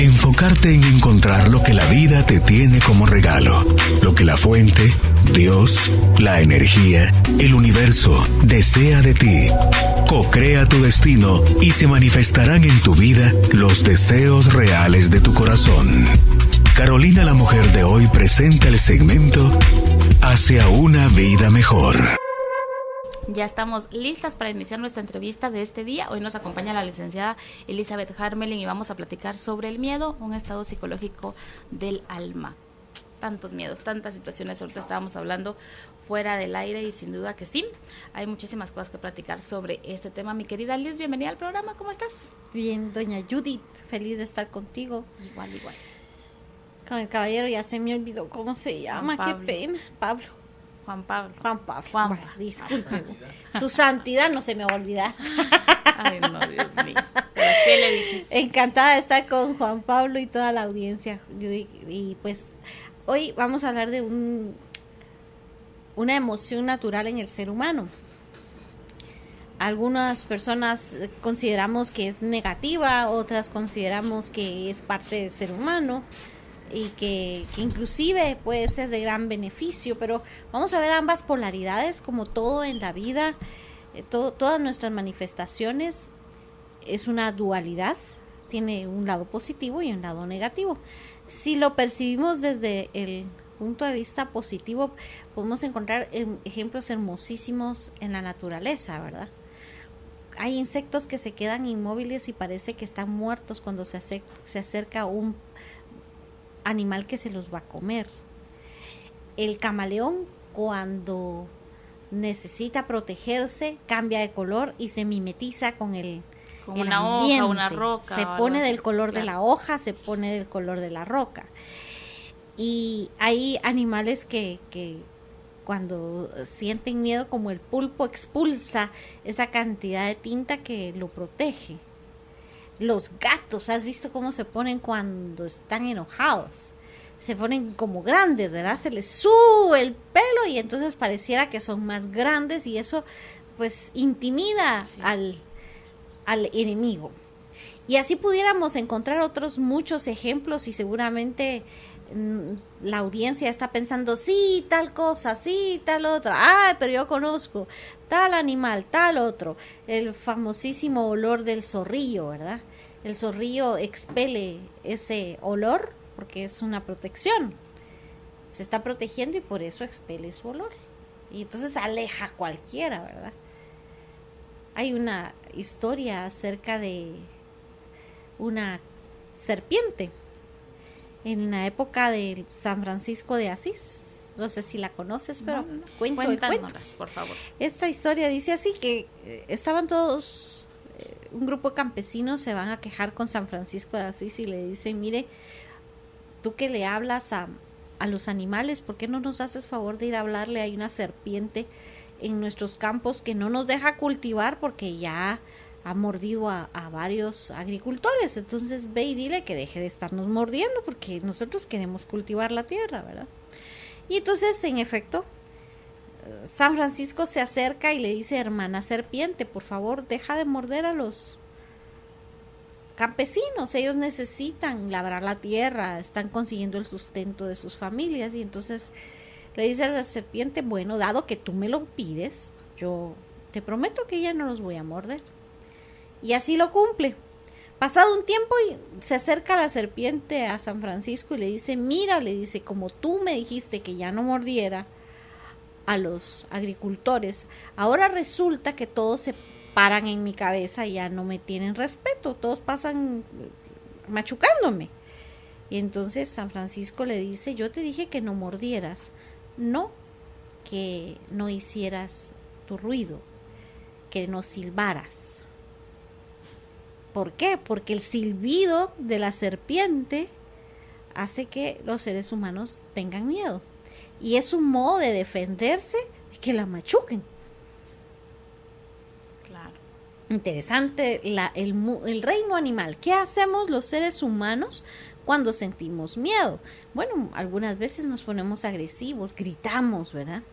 Enfocarte en encontrar lo que la vida te tiene como regalo, lo que la fuente, Dios, la energía, el universo desea de ti. Co-crea tu destino y se manifestarán en tu vida los deseos reales de tu corazón. Carolina, la mujer de hoy, presenta el segmento Hacia una vida mejor. Ya estamos listas para iniciar nuestra entrevista de este día. Hoy nos acompaña la licenciada Elizabeth Harmelin y vamos a platicar sobre el miedo, un estado psicológico del alma. Tantos miedos, tantas situaciones. Ahorita estábamos hablando fuera del aire y sin duda que sí. Hay muchísimas cosas que platicar sobre este tema. Mi querida Liz, bienvenida al programa. ¿Cómo estás? Bien, doña Judith, feliz de estar contigo. Igual. Con el caballero ya se me olvidó cómo se llama, qué pena. Juan Pablo. Bueno, disculpe. Su santidad no se me va a olvidar. Ay, no, Dios mío. ¿Pero qué le dijiste? Encantada de estar con Juan Pablo y toda la audiencia. Y pues hoy vamos a hablar de una emoción natural en el ser humano. Algunas personas consideramos que es negativa, otras consideramos que es parte del ser humano y que inclusive puede ser de gran beneficio, pero vamos a ver ambas polaridades. Como todo en la vida, todas nuestras manifestaciones es una dualidad, tiene un lado positivo y un lado negativo. Si lo percibimos desde el punto de vista positivo, podemos encontrar ejemplos hermosísimos en la naturaleza, ¿verdad? Hay insectos que se quedan inmóviles y parece que están muertos cuando se acerca un animal que se los va a comer. El camaleón, cuando necesita protegerse, cambia de color y se mimetiza con el una ambiente. Hoja, una roca. Se pone del color de la hoja, se pone del color de la roca. Y hay animales que cuando sienten miedo, como el pulpo, expulsa esa cantidad de tinta que lo protege. Los gatos, ¿has visto cómo se ponen cuando están enojados? Se ponen como grandes, ¿verdad? Se les sube el pelo y entonces pareciera que son más grandes y eso pues intimida al enemigo. Y así pudiéramos encontrar otros muchos ejemplos y seguramente la audiencia está pensando, sí, tal cosa, sí, tal otra, pero yo conozco tal animal, tal otro, el famosísimo olor del zorrillo, ¿verdad? El zorrillo expele ese olor porque es una protección, se está protegiendo y por eso expele su olor, y entonces aleja a cualquiera, ¿verdad? Hay una historia acerca de una serpiente en la época de San Francisco de Asís. No sé si la conoces, pero cuéntanos, por favor. Esta historia dice así que estaban todos, un grupo de campesinos se van a quejar con San Francisco de Asís y le dicen, mire, tú que le hablas a los animales, ¿por qué no nos haces favor de ir a hablarle? Hay una serpiente en nuestros campos que no nos deja cultivar porque ya ha mordido a varios agricultores, entonces ve y dile que deje de estarnos mordiendo porque nosotros queremos cultivar la tierra, ¿verdad? Y entonces, en efecto, San Francisco se acerca y le dice, hermana serpiente, por favor, deja de morder a los campesinos, ellos necesitan labrar la tierra, están consiguiendo el sustento de sus familias. Y entonces le dice a la serpiente, bueno, dado que tú me lo pides, yo te prometo que ya no los voy a morder. Y así lo cumple. Pasado un tiempo se acerca la serpiente a San Francisco y le dice, mira, le dice, como tú me dijiste que ya no mordiera a los agricultores, ahora resulta que todos se paran en mi cabeza y ya no me tienen respeto, todos pasan machucándome. Y entonces San Francisco le dice, yo te dije que no mordieras, no que no hicieras tu ruido, que no silbaras. ¿Por qué? Porque el silbido de la serpiente hace que los seres humanos tengan miedo. Y es un modo de defenderse de que la machuquen. Claro. Interesante el reino animal. ¿Qué hacemos los seres humanos cuando sentimos miedo? Bueno, algunas veces nos ponemos agresivos, gritamos, ¿verdad?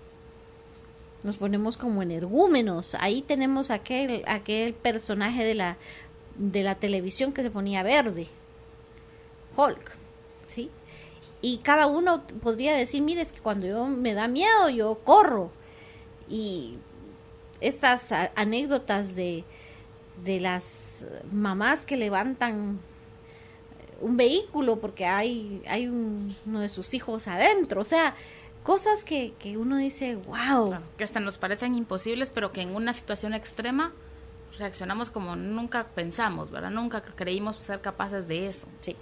Nos ponemos como energúmenos. Ahí tenemos aquel personaje de la televisión que se ponía verde. Hulk, ¿sí? Y cada uno podría decir, mire, es que cuando yo me da miedo, yo corro. Y estas anécdotas de las mamás que levantan un vehículo porque hay uno de sus hijos adentro, o sea, cosas que uno dice, wow. Claro, que hasta nos parecen imposibles, pero que en una situación extrema reaccionamos como nunca pensamos, ¿verdad? Nunca creímos ser capaces de eso. Sí.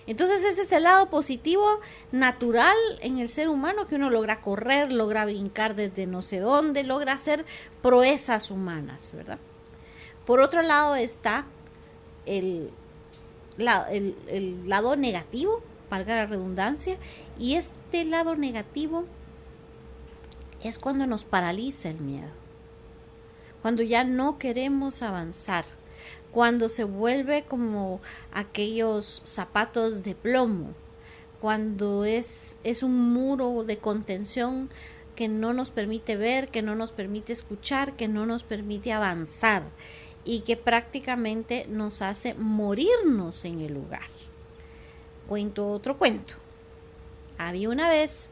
Entonces ese es el lado positivo, natural en el ser humano, que uno logra correr, logra brincar desde no sé dónde, logra hacer proezas humanas, ¿verdad? Por otro lado está el lado negativo, valga la redundancia, y este lado negativo es cuando nos paraliza el miedo, cuando ya no queremos avanzar, cuando se vuelve como aquellos zapatos de plomo, cuando es un muro de contención que no nos permite ver, que no nos permite escuchar, que no nos permite avanzar y que prácticamente nos hace morirnos en el lugar. Cuento otro cuento. Había una vez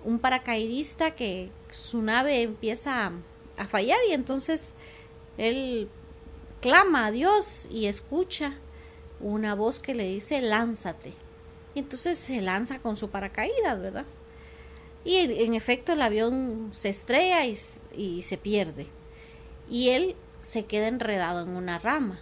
un paracaidista que su nave empieza a fallar y entonces él clama a Dios y escucha una voz que le dice lánzate, y entonces se lanza con su paracaídas, ¿verdad? Y en efecto el avión se estrella y se pierde y él se queda enredado en una rama,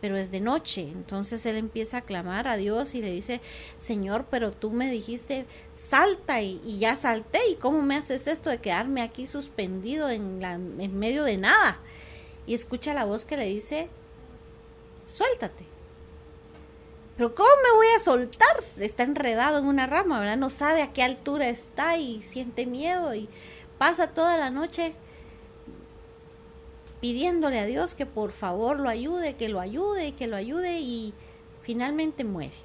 pero es de noche. Entonces él empieza a clamar a Dios y le dice, Señor, pero tú me dijiste salta y ya salté, y cómo me haces esto de quedarme aquí suspendido en medio de nada. Y escucha la voz que le dice, suéltate. Pero ¿cómo me voy a soltar? Está enredado en una rama, ¿verdad? No sabe a qué altura está y siente miedo y pasa toda la noche pidiéndole a Dios que por favor lo ayude, que lo ayude, que lo ayude, y finalmente muere.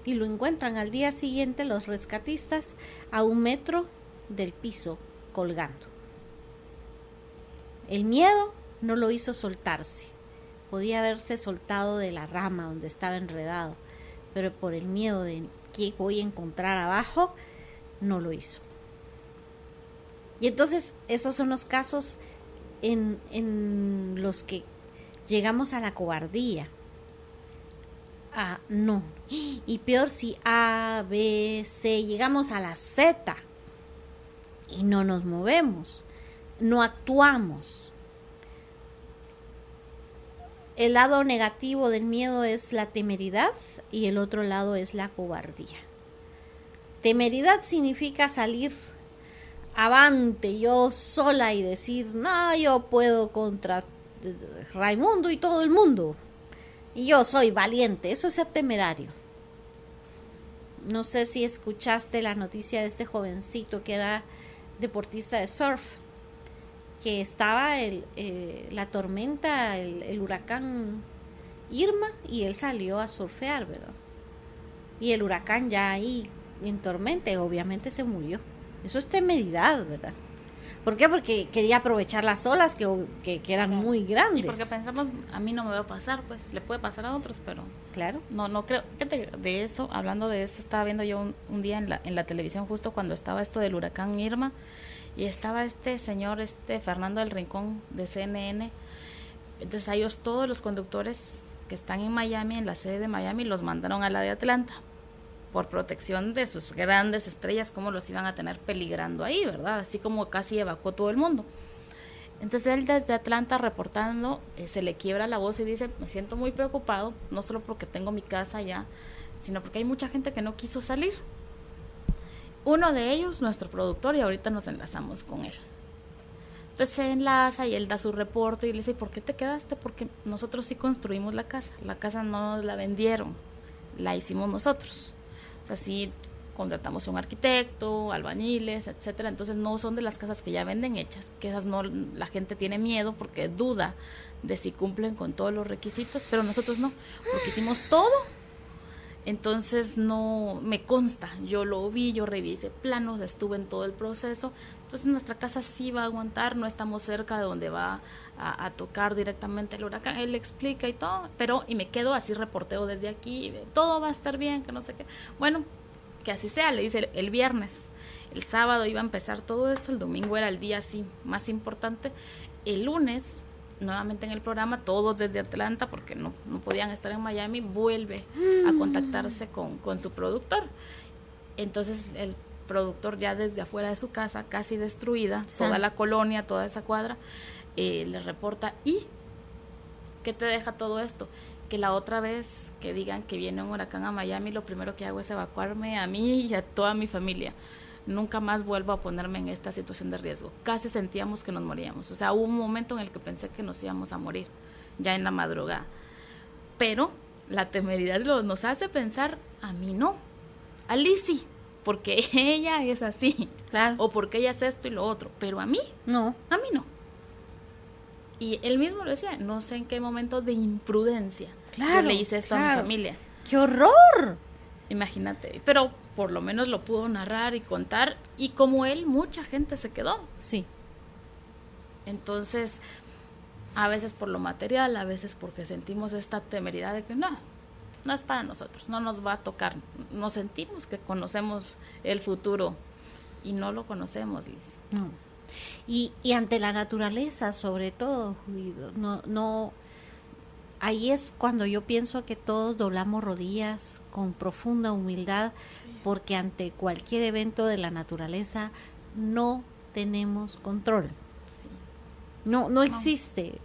Y lo encuentran al día siguiente los rescatistas a 1 metro del piso colgando. El miedo no lo hizo soltarse. Podía haberse soltado de la rama donde estaba enredado, pero por el miedo de qué voy a encontrar abajo, no lo hizo. Y entonces esos son los casos en los que llegamos a la cobardía. No. Y peor si A, B, C, llegamos a la Z y no nos movemos, no actuamos. El lado negativo del miedo es la temeridad y el otro lado es la cobardía. Temeridad significa salir avante yo sola y decir, no, yo puedo contra Raimundo y todo el mundo, y yo soy valiente. Eso es ser temerario. No sé si escuchaste la noticia de este jovencito que era deportista de surf, que estaba la tormenta, el huracán Irma, y él salió a surfear, ¿verdad? Y el huracán ya ahí en tormenta, obviamente se murió. Eso es temeridad, ¿verdad? ¿Por qué? Porque quería aprovechar las olas que eran muy grandes. Y porque pensamos, a mí no me va a pasar, pues le puede pasar a otros, pero claro, no creo. Fíjate, de eso, hablando de eso, estaba viendo yo un día en la televisión justo cuando estaba esto del huracán Irma, y estaba este señor, Fernando del Rincón de CNN. Entonces a ellos, todos los conductores que están en Miami, en la sede de Miami, los mandaron a la de Atlanta por protección de sus grandes estrellas, cómo los iban a tener peligrando ahí, ¿verdad? Así como casi evacuó todo el mundo. Entonces él desde Atlanta reportando, se le quiebra la voz y dice, me siento muy preocupado, no solo porque tengo mi casa allá, sino porque hay mucha gente que no quiso salir. Uno de ellos, nuestro productor, y ahorita nos enlazamos con él. Entonces se enlaza y él da su reporte y le dice, ¿por qué te quedaste? Porque nosotros sí construimos la casa no nos la vendieron, la hicimos nosotros. O sea, sí contratamos a un arquitecto, albañiles, etcétera. Entonces no son de las casas que ya venden hechas, que esas no, la gente tiene miedo porque duda de si cumplen con todos los requisitos, pero nosotros no, porque hicimos todo Entonces no me consta, yo lo vi, yo revisé planos, estuve en todo el proceso. Entonces nuestra casa sí va a aguantar, no estamos cerca de donde va a tocar directamente el huracán. Él explica y todo, y me quedo así, reporteo desde aquí, todo va a estar bien, que no sé qué. Bueno, que así sea, le dice el viernes. El sábado iba a empezar todo esto, el domingo era el día así más importante. El lunes, nuevamente en el programa, todos desde Atlanta, porque no podían estar en Miami, vuelve a contactarse con su productor. Entonces el productor, ya desde afuera de su casa, casi destruida, toda la colonia, toda esa cuadra, le reporta: ¿y qué te deja todo esto? Que la otra vez que digan que viene un huracán a Miami, lo primero que hago es evacuarme a mí y a toda mi familia. Nunca más vuelvo a ponerme en esta situación de riesgo. Casi sentíamos que nos moríamos. O sea, hubo un momento en el que pensé que nos íbamos a morir, ya en la madrugada. Pero la temeridad nos hace pensar: a mí no, a Lizzy, porque ella es así, claro, o porque ella es esto y lo otro, pero a mí no. Y él mismo lo decía, no sé en qué momento de imprudencia yo le hice esto a mi familia. ¡Qué horror! Imagínate, pero por lo menos lo pudo narrar y contar, y como él, mucha gente se quedó. Sí. Entonces, a veces por lo material, a veces porque sentimos esta temeridad de que no es para nosotros, no nos va a tocar. Nos sentimos que conocemos el futuro y no lo conocemos, Liz. No. Y ante la naturaleza, sobre todo, no. Ahí es cuando yo pienso que todos doblamos rodillas con profunda humildad, porque ante cualquier evento de la naturaleza no tenemos control. No existe.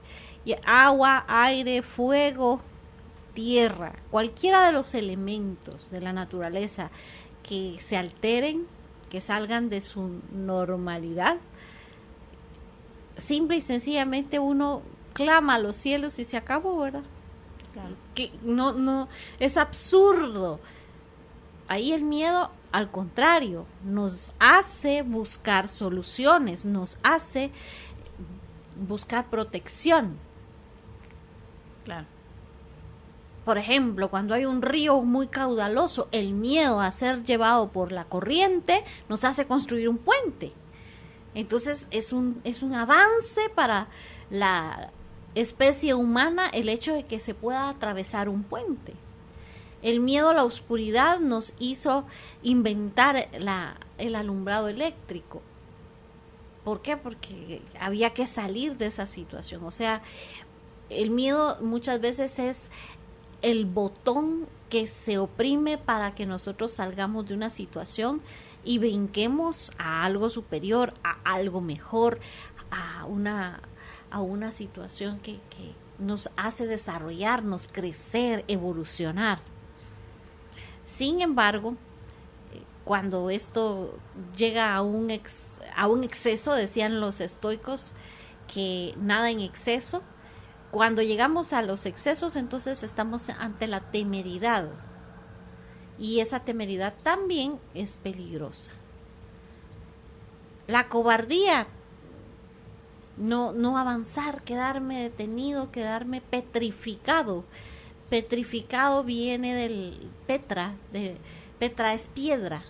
Y agua, aire, fuego, tierra, cualquiera de los elementos de la naturaleza que se alteren, que salgan de su normalidad, simple y sencillamente uno clama a los cielos y se acabó, ¿verdad? Claro. Que no es absurdo. Ahí el miedo, al contrario, nos hace buscar soluciones, nos hace buscar protección. Claro. Por ejemplo, cuando hay un río muy caudaloso, el miedo a ser llevado por la corriente nos hace construir un puente. Entonces es un avance para la especie humana el hecho de que se pueda atravesar un puente. El miedo a la oscuridad nos hizo inventar el alumbrado eléctrico. ¿Por qué? Porque había que salir de esa situación. O sea, el miedo muchas veces es el botón que se oprime para que nosotros salgamos de una situación y brinquemos a algo superior, a algo mejor, a una situación que nos hace desarrollarnos, crecer, evolucionar. Sin embargo, cuando esto llega a un exceso, decían los estoicos que nada en exceso. Cuando llegamos a los excesos, entonces estamos ante la temeridad. Y esa temeridad también es peligrosa. La cobardía, no avanzar, quedarme detenido, quedarme petrificado. Petrificado viene del petra es piedra.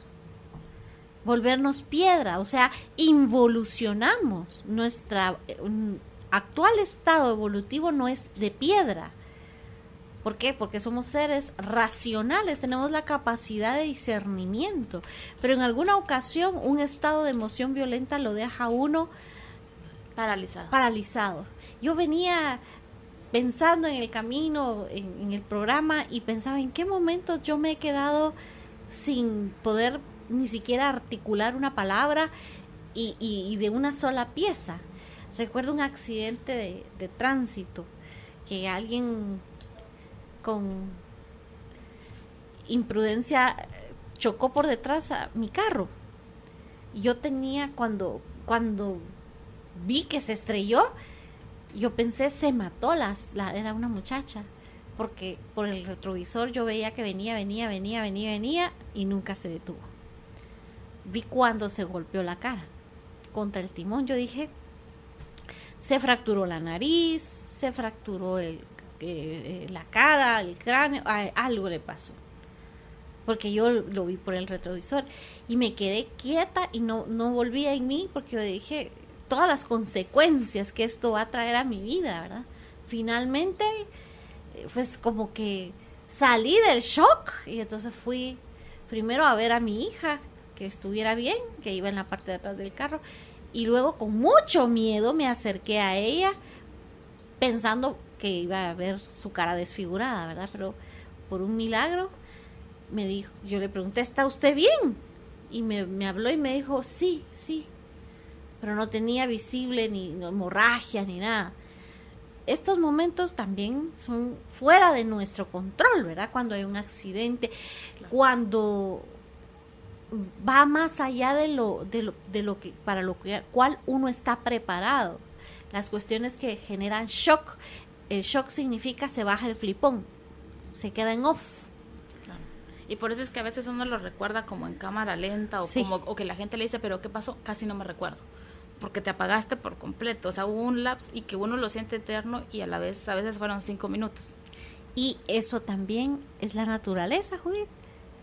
Volvernos piedra, o sea, involucionamos. Nuestra actual estado evolutivo no es de piedra. ¿Por qué? Porque somos seres racionales, tenemos la capacidad de discernimiento, pero en alguna ocasión un estado de emoción violenta lo deja a uno paralizado. Yo venía pensando en el camino, en el programa, y pensaba en qué momento yo me he quedado sin poder ni siquiera articular una palabra y de una sola pieza. Recuerdo un accidente de tránsito, que alguien con imprudencia chocó por detrás a mi carro. Y yo tenía, cuando vi que se estrelló, yo pensé, se mató, era una muchacha, porque por el retrovisor yo veía que venía y nunca se detuvo. Vi cuando se golpeó la cara contra el timón. Yo dije, se fracturó la nariz, se fracturó la cara, el cráneo, algo le pasó. porque yo lo vi por el retrovisor y me quedé quieta y no volví en mí porque yo dije todas las consecuencias que esto va a traer a mi vida, ¿verdad? Finalmente, pues como que salí del shock y entonces fui primero a ver a mi hija que estuviera bien, que iba en la parte de atrás del carro, y luego con mucho miedo me acerqué a ella pensando que iba a ver su cara desfigurada, ¿verdad? Pero por un milagro me dijo, yo le pregunté, ¿está usted bien? Y me habló y me dijo, sí, pero no tenía visible ni hemorragia ni nada. Estos momentos también son fuera de nuestro control, ¿verdad? Cuando hay un accidente, cuando va más allá de lo que para lo cual uno está preparado. Las cuestiones que generan shock. El shock significa se baja el flipón, se queda en off. Claro. Y por eso es que a veces uno lo recuerda como en cámara lenta o que la gente le dice, pero ¿qué pasó? Casi no me recuerdo. Porque te apagaste por completo, o sea, hubo un lapso y que uno lo siente eterno y a veces fueron 5 minutos. Y eso también es la naturaleza, Judith.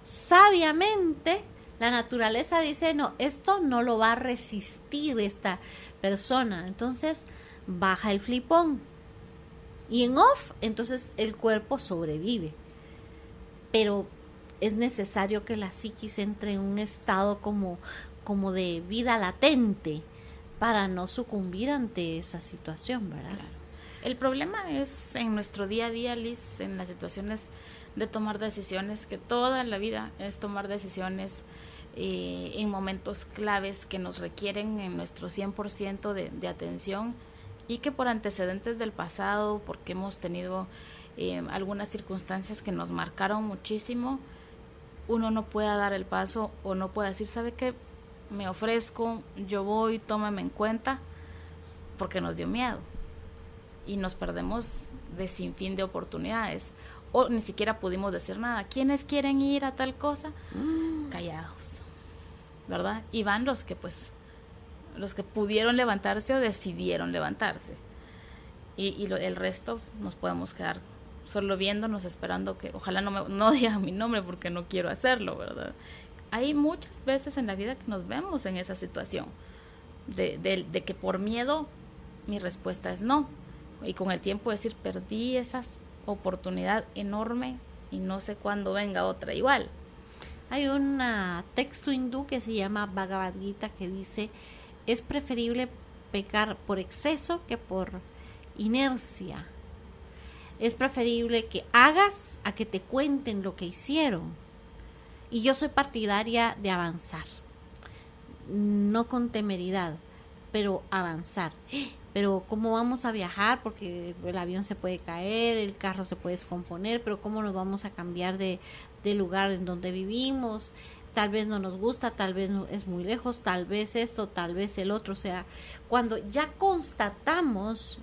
Sabiamente, la naturaleza dice, no, esto no lo va a resistir esta persona, entonces baja el flipón. Y en off, entonces el cuerpo sobrevive. Pero es necesario que la psiquis entre en un estado como de vida latente, para no sucumbir ante esa situación, ¿verdad? Claro. El problema es en nuestro día a día, Liz, en las situaciones de tomar decisiones, que toda la vida es tomar decisiones en momentos claves que nos requieren en nuestro 100% de atención y que por antecedentes del pasado, porque hemos tenido algunas circunstancias que nos marcaron muchísimo, uno no pueda dar el paso o no puede decir, ¿sabe qué? Me ofrezco, yo voy, tómame en cuenta, porque nos dio miedo y nos perdemos de sinfín de oportunidades o ni siquiera pudimos decir nada. ¿Quiénes quieren ir a tal cosa? Callados, ¿verdad? Y van los que pudieron levantarse o decidieron levantarse y el resto nos podemos quedar solo viéndonos, esperando que ojalá no diga mi nombre porque no quiero hacerlo, ¿verdad? Hay muchas veces en la vida que nos vemos en esa situación de que por miedo mi respuesta es no, y con el tiempo decir perdí esa oportunidad enorme y no sé cuándo venga otra igual. Hay un texto hindú que se llama Bhagavad Gita que dice, es preferible pecar por exceso que por inercia. Es preferible que hagas a que te cuenten lo que hicieron. Y yo soy partidaria de avanzar, no con temeridad, pero avanzar. Pero ¿cómo vamos a viajar? Porque el avión se puede caer, el carro se puede descomponer, pero ¿cómo nos vamos a cambiar de lugar en donde vivimos? Tal vez no nos gusta, tal vez no, es muy lejos, tal vez esto, tal vez el otro. O sea, cuando ya constatamos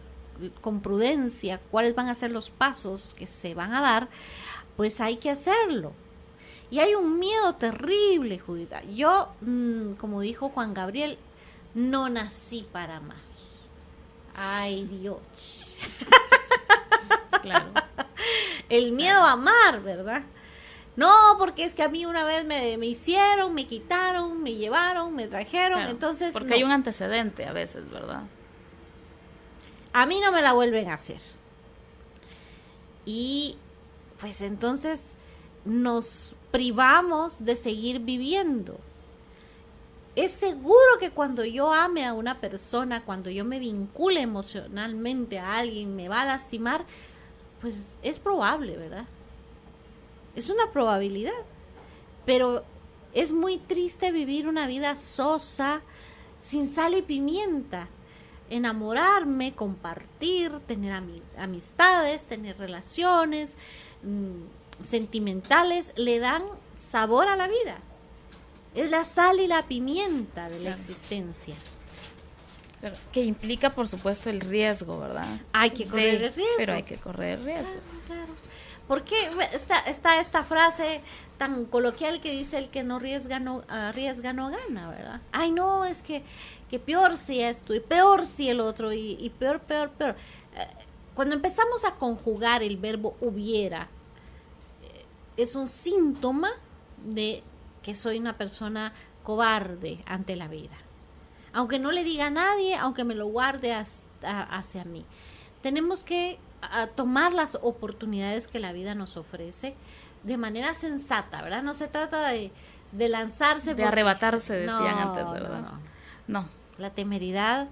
con prudencia cuáles van a ser los pasos que se van a dar, pues hay que hacerlo. Y hay un miedo terrible, Judita. Yo, como dijo Juan Gabriel, no nací para amar. Ay, Dios. Claro. El miedo a amar, ¿verdad? No, porque es que a mí una vez me hicieron, me quitaron, me llevaron, me trajeron, claro, entonces porque no. hay un antecedente a veces, ¿verdad? A mí no me la vuelven a hacer. Y pues entonces nos privamos de seguir viviendo. Es seguro que cuando yo ame a una persona, cuando yo me vincule emocionalmente a alguien, me va a lastimar, pues es probable, ¿verdad? Es una probabilidad. Pero es muy triste vivir una vida sosa, sin sal y pimienta. Enamorarme, compartir, tener amistades, tener relaciones sentimentales, le dan sabor a la vida. Es la sal y la pimienta de la existencia. Claro, que implica, por supuesto, el riesgo, ¿verdad? Hay que correr el riesgo. Pero hay que correr el riesgo. Claro. ¿Por qué está esta frase tan coloquial que dice el que no arriesga no gana, ¿verdad? Ay, no, es que peor si esto y peor si el otro y peor. Cuando empezamos a conjugar el verbo hubiera, es un síntoma de que soy una persona cobarde ante la vida. Aunque no le diga a nadie, aunque me lo guarde hacia mí. Tenemos que tomar las oportunidades que la vida nos ofrece de manera sensata, ¿verdad? No se trata de lanzarse. De arrebatarse, decían antes, ¿verdad? No. La temeridad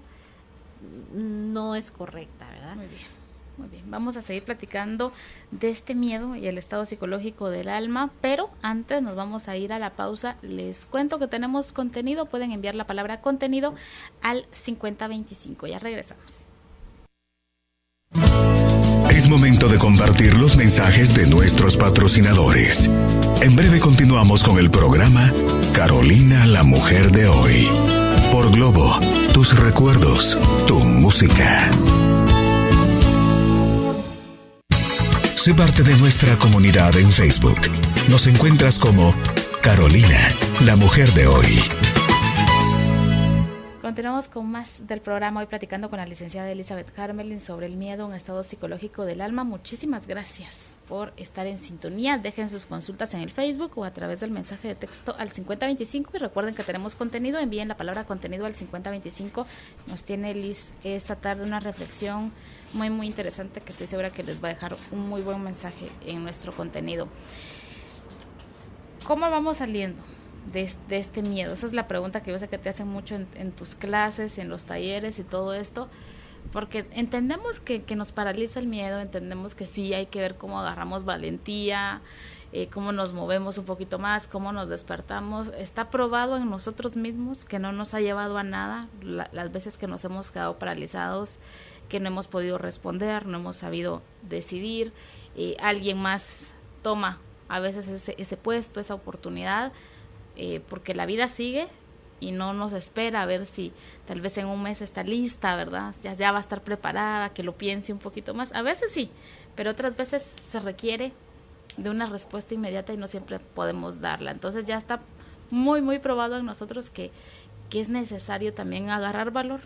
no es correcta, ¿verdad? Muy bien. Muy bien, vamos a seguir platicando de este miedo y el estado psicológico del alma, pero antes nos vamos a ir a la pausa. Les cuento que tenemos contenido, pueden enviar la palabra contenido al 5025. Ya regresamos. Es momento de compartir los mensajes de nuestros patrocinadores. En breve continuamos con el programa Carolina, la mujer de hoy. Por Globo, tus recuerdos, tu música. Sé parte de nuestra comunidad en Facebook. Nos encuentras como Carolina, la mujer de hoy. Continuamos con más del programa, hoy platicando con la licenciada Elizabeth Harmelin sobre el miedo, un estado psicológico del alma. Muchísimas gracias por estar en sintonía. Dejen sus consultas en el Facebook o a través del mensaje de texto al 5025 y recuerden que tenemos contenido, envíen la palabra contenido al 5025. Nos tiene Liz esta tarde una reflexión muy muy interesante que estoy segura que les va a dejar un muy buen mensaje en nuestro contenido. ¿Cómo vamos saliendo de este miedo? Esa es la pregunta que yo sé que te hacen mucho en tus clases, en los talleres y todo esto, porque entendemos que nos paraliza el miedo, entendemos que sí hay que ver cómo agarramos valentía, cómo nos movemos un poquito más, cómo nos despertamos. Está probado en nosotros mismos que no nos ha llevado a nada las veces que nos hemos quedado paralizados, que no hemos podido responder, no hemos sabido decidir, alguien más toma a veces ese puesto, esa oportunidad, porque la vida sigue y no nos espera a ver si tal vez en un mes está lista, ¿verdad? Ya va a estar preparada, que lo piense un poquito más. A veces sí, pero otras veces se requiere de una respuesta inmediata y no siempre podemos darla. Entonces ya está muy, muy probado en nosotros que es necesario también agarrar valor,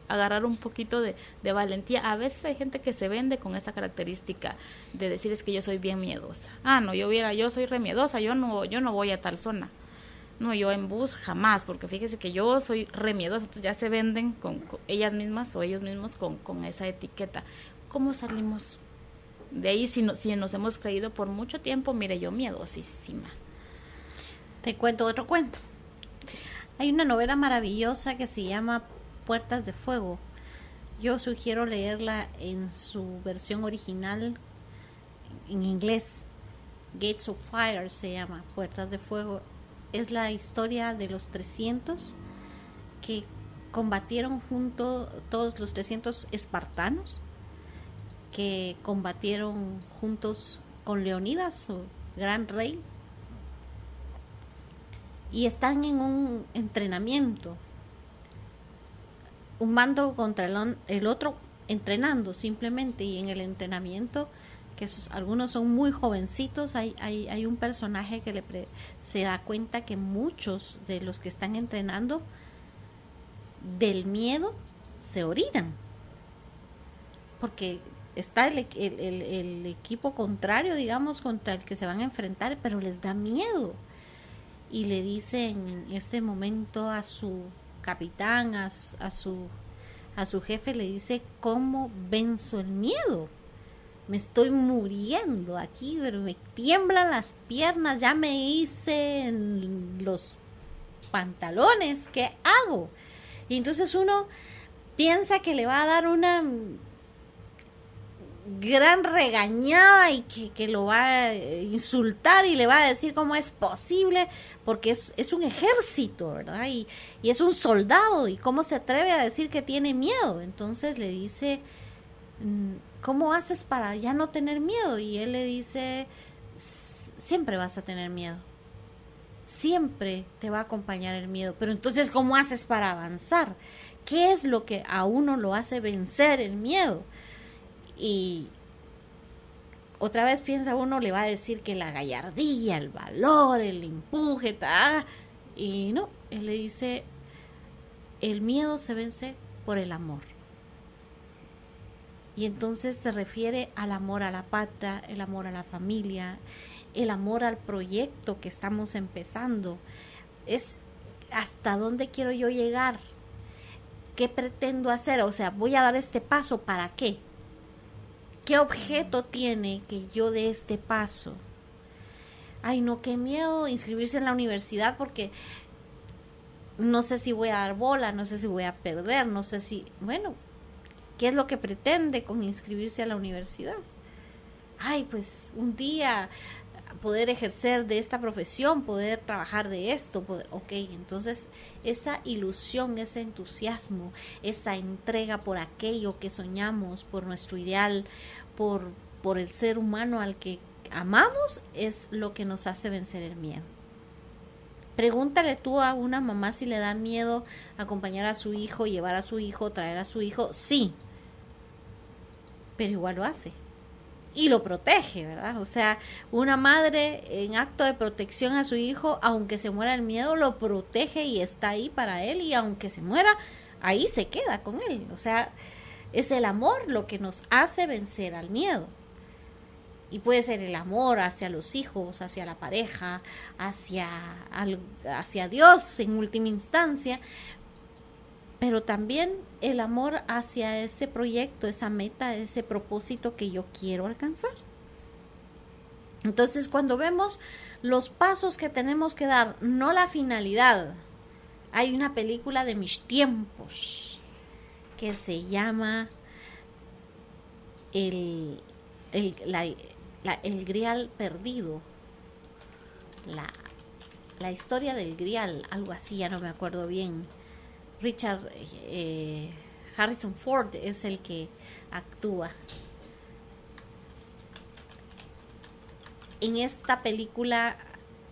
agarrar un poquito de valentía. A veces hay gente que se vende con esa característica de decir es que yo soy bien miedosa. No, yo soy re miedosa, yo no voy a tal zona. No, yo en bus jamás, porque fíjese que yo soy re miedosa. Entonces ya se venden con ellas mismas o ellos mismos con esa etiqueta. ¿Cómo salimos de ahí si nos hemos creído por mucho tiempo? Mire, yo miedosísima. Te cuento otro cuento. Hay una novela maravillosa que se llama Puertas de Fuego. Yo sugiero leerla en su versión original en inglés. Gates of Fire se llama, Puertas de Fuego. Es la historia de los 300 que combatieron todos los 300 espartanos, que combatieron juntos con Leonidas, su gran rey, y están en un entrenamiento, un bando contra el otro, entrenando simplemente, y en el entrenamiento, que algunos son muy jovencitos, hay un personaje que se da cuenta que muchos de los que están entrenando del miedo se orinan, porque está el equipo contrario, digamos, contra el que se van a enfrentar, pero les da miedo, y le dicen en este momento a su capitán, a su jefe, le dice: ¿cómo venzo el miedo? Me estoy muriendo aquí, pero me tiemblan las piernas, ya me hice en los pantalones, ¿qué hago? Y entonces uno piensa que le va a dar una gran regañada y que lo va a insultar y le va a decir cómo es posible, porque es un ejército, ¿verdad? Y es un soldado, y cómo se atreve a decir que tiene miedo. Entonces le dice: ¿cómo haces para ya no tener miedo? Y él le dice: siempre vas a tener miedo, siempre te va a acompañar el miedo, pero entonces ¿cómo haces para avanzar? ¿Qué es lo que a uno lo hace vencer el miedo? Y otra vez piensa uno, le va a decir que la gallardía, el valor, el empuje, y no, él le dice: el miedo se vence por el amor. Y entonces se refiere al amor a la patria, el amor a la familia, el amor al proyecto que estamos empezando, es hasta dónde quiero yo llegar, qué pretendo hacer, o sea, voy a dar este paso, ¿para qué? ¿Qué objeto tiene que yo dé este paso? Ay, no, qué miedo inscribirse en la universidad porque no sé si voy a dar bola, no sé si voy a perder, no sé si, bueno, ¿qué es lo que pretende con inscribirse a la universidad? Ay, pues un día poder ejercer de esta profesión, poder trabajar de esto, ok, entonces esa ilusión, ese entusiasmo, esa entrega por aquello que soñamos, por nuestro ideal, por el ser humano al que amamos, es lo que nos hace vencer el miedo. Pregúntale tú a una mamá si le da miedo acompañar a su hijo, llevar a su hijo, traer a su hijo. Sí, pero igual lo hace y lo protege, ¿verdad? O sea, una madre en acto de protección a su hijo, aunque se muera el miedo, lo protege y está ahí para él, y aunque se muera, ahí se queda con él. O sea, es el amor lo que nos hace vencer al miedo. Y puede ser el amor hacia los hijos, hacia la pareja, hacia Dios en última instancia, pero también el amor hacia ese proyecto, esa meta, ese propósito que yo quiero alcanzar. Entonces, cuando vemos los pasos que tenemos que dar, no la finalidad, hay una película de mis tiempos que se llama El Grial Perdido, la historia del Grial, algo así, ya no me acuerdo bien. Harrison Ford es el que actúa. En esta película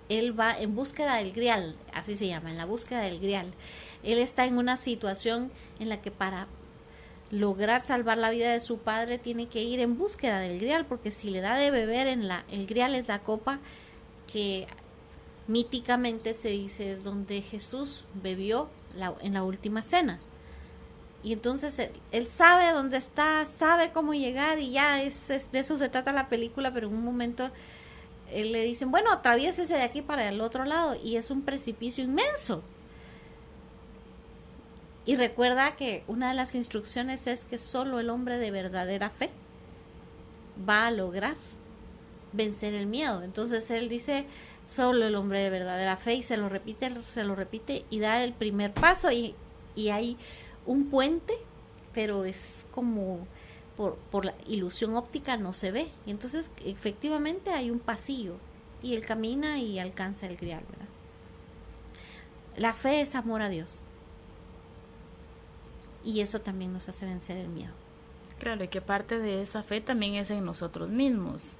él va en búsqueda del Grial, así se llama, en la búsqueda del Grial. Él está en una situación en la que para lograr salvar la vida de su padre tiene que ir en búsqueda del Grial, porque si le da de beber el Grial es la copa que míticamente se dice es donde Jesús bebió en la última cena. Y entonces él sabe dónde está, sabe cómo llegar, y ya de eso se trata la película, pero en un momento él le dicen, bueno, atraviésese de aquí para el otro lado, y es un precipicio inmenso. Y recuerda que una de las instrucciones es que solo el hombre de verdadera fe va a lograr vencer el miedo. Entonces él dice, solo el hombre de verdadera fe, y se lo repite y da el primer paso, y hay un puente, pero es como por la ilusión óptica no se ve, y entonces efectivamente hay un pasillo y él camina y alcanza el Grial, ¿verdad? La fe es amor a Dios, y eso también nos hace vencer el miedo. Claro, y que parte de esa fe también es en nosotros mismos.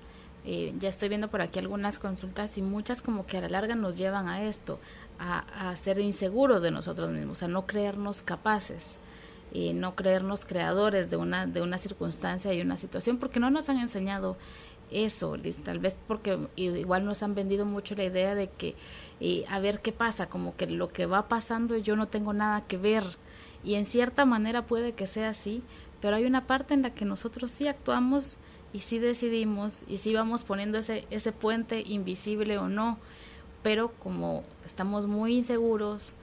Ya estoy viendo por aquí algunas consultas y muchas como que a la larga nos llevan a esto, a ser inseguros de nosotros mismos, a no creernos capaces, no creernos creadores de una circunstancia y una situación, porque no nos han enseñado eso, Liz, tal vez porque igual nos han vendido mucho la idea de que a ver qué pasa, como que lo que va pasando yo no tengo nada que ver, y en cierta manera puede que sea así, pero hay una parte en la que nosotros sí actuamos y sí decidimos y sí vamos poniendo ese puente invisible o no, pero como estamos muy inseguros,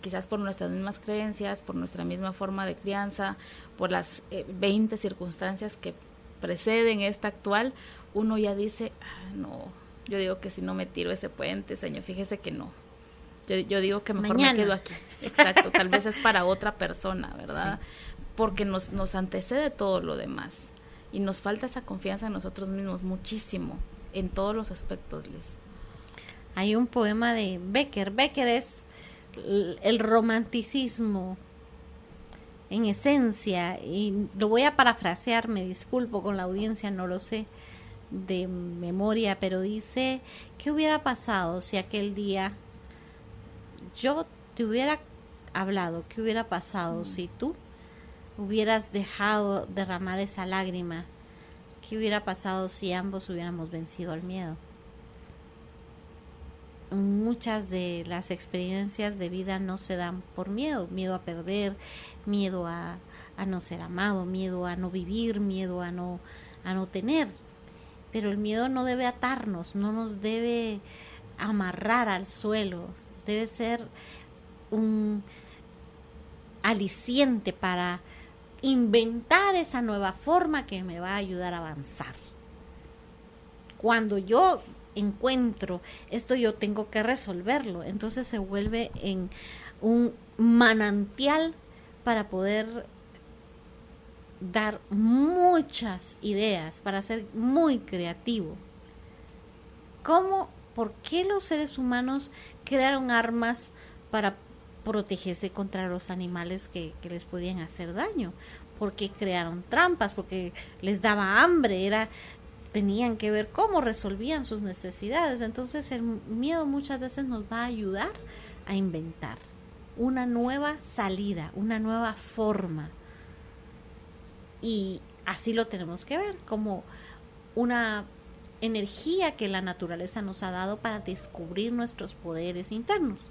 quizás por nuestras mismas creencias, por nuestra misma forma de crianza, por las 20 circunstancias que preceden esta actual, uno ya dice, no, yo digo que si no me tiro ese puente, señor, fíjese que no. Yo digo que mejor mañana me quedo aquí. Exacto, tal vez es para otra persona, ¿verdad? Sí. Porque nos antecede todo lo demás. Y nos falta esa confianza en nosotros mismos muchísimo, en todos los aspectos, Liz. Hay un poema de Becker. Becker es el romanticismo en esencia, y lo voy a parafrasear, me disculpo con la audiencia, no lo sé de memoria, pero dice, ¿qué hubiera pasado si aquel día yo te hubiera hablado? ¿Qué hubiera pasado si tú hubieras dejado derramar esa lágrima? ¿Qué hubiera pasado si ambos hubiéramos vencido al miedo? Muchas de las experiencias de vida no se dan por miedo a perder, miedo a no ser amado, miedo a no vivir, miedo a no tener. pero el miedo no debe atarnos, no nos debe amarrar al suelo, debe ser un aliciente para inventar esa nueva forma que me va a ayudar a avanzar. Cuando yo encuentro esto, yo tengo que resolverlo, entonces se vuelve en un manantial para poder dar muchas ideas, para ser muy creativo. ¿Por qué los seres humanos crearon armas para protegerse contra los animales que les podían hacer daño? ¿Por qué crearon trampas? Porque les daba hambre, tenían que ver cómo resolvían sus necesidades. Entonces el miedo muchas veces nos va a ayudar a inventar una nueva salida, una nueva forma. Y así lo tenemos que ver, como una energía que la naturaleza nos ha dado para descubrir nuestros poderes internos.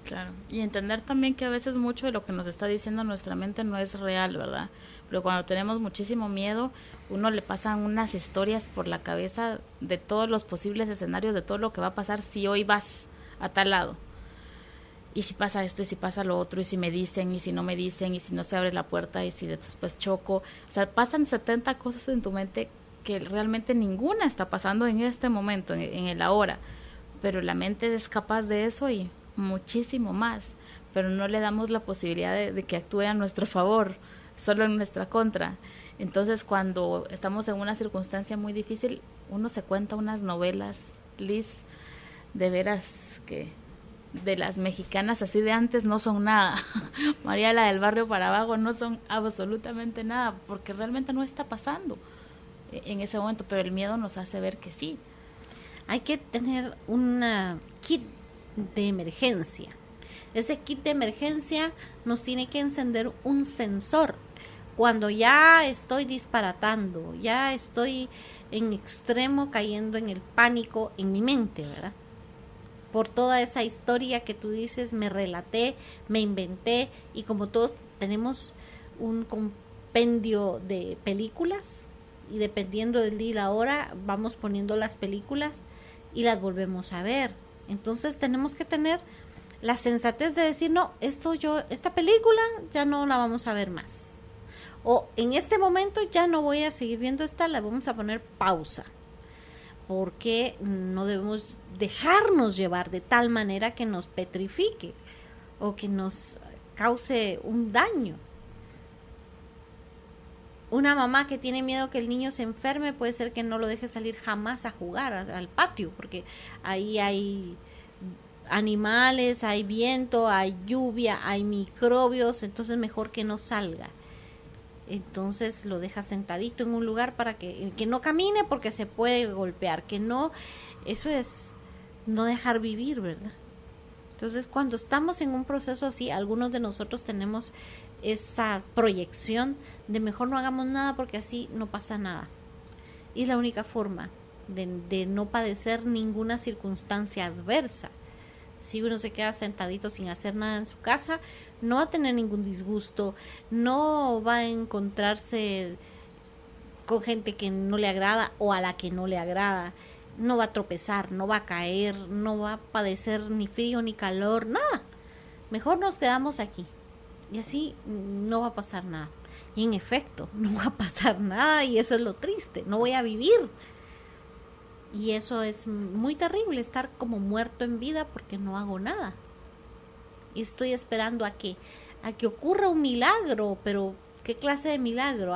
Claro, y entender también que a veces mucho de lo que nos está diciendo nuestra mente no es real, ¿verdad? Pero cuando tenemos muchísimo miedo, uno le pasan unas historias por la cabeza de todos los posibles escenarios, de todo lo que va a pasar si hoy vas a tal lado. Y si pasa esto, y si pasa lo otro, y si me dicen, y si no me dicen, y si no se abre la puerta, y si después choco. O sea, pasan 70 cosas en tu mente que realmente ninguna está pasando en este momento, en el ahora. Pero la mente es capaz de eso y muchísimo más. Pero no le damos la posibilidad de que actúe a nuestro favor, solo en nuestra contra. Entonces, cuando estamos en una circunstancia muy difícil, uno se cuenta unas novelas, Liz, de veras que de las mexicanas así de antes no son nada. María, la del barrio para abajo, no son absolutamente nada, porque realmente no está pasando en ese momento, pero el miedo nos hace ver que sí. Hay que tener un kit de emergencia. Ese kit de emergencia nos tiene que encender un sensor. Cuando ya estoy disparatando, ya estoy en extremo cayendo en el pánico en mi mente, ¿verdad? Por toda esa historia que tú dices, me relaté, me inventé, y como todos tenemos un compendio de películas, y dependiendo del día y la hora, vamos poniendo las películas y las volvemos a ver. Entonces tenemos que tener la sensatez de decir, no, esta película ya no la vamos a ver más. O en este momento ya no voy a seguir viendo esta, la vamos a poner pausa. Porque no debemos dejarnos llevar de tal manera que nos petrifique o que nos cause un daño. Una mamá que tiene miedo que el niño se enferme puede ser que no lo deje salir jamás a jugar al patio, porque ahí hay animales, hay viento, hay lluvia, hay microbios, entonces mejor que no salga. Entonces lo deja sentadito en un lugar para que no camine porque se puede golpear, eso es no dejar vivir, ¿verdad? Entonces cuando estamos en un proceso así, algunos de nosotros tenemos esa proyección de mejor no hagamos nada porque así no pasa nada. Y es la única forma de no padecer ninguna circunstancia adversa. Si uno se queda sentadito sin hacer nada en su casa, no va a tener ningún disgusto, no va a encontrarse con gente que no le agrada o a la que no le agrada, no va a tropezar, no va a caer, no va a padecer ni frío ni calor, nada. Mejor nos quedamos aquí y así no va a pasar nada. Y en efecto, no va a pasar nada y eso es lo triste, no voy a vivir. Y eso es muy terrible, estar como muerto en vida porque no hago nada. Y estoy esperando a que ocurra un milagro, pero ¿qué clase de milagro?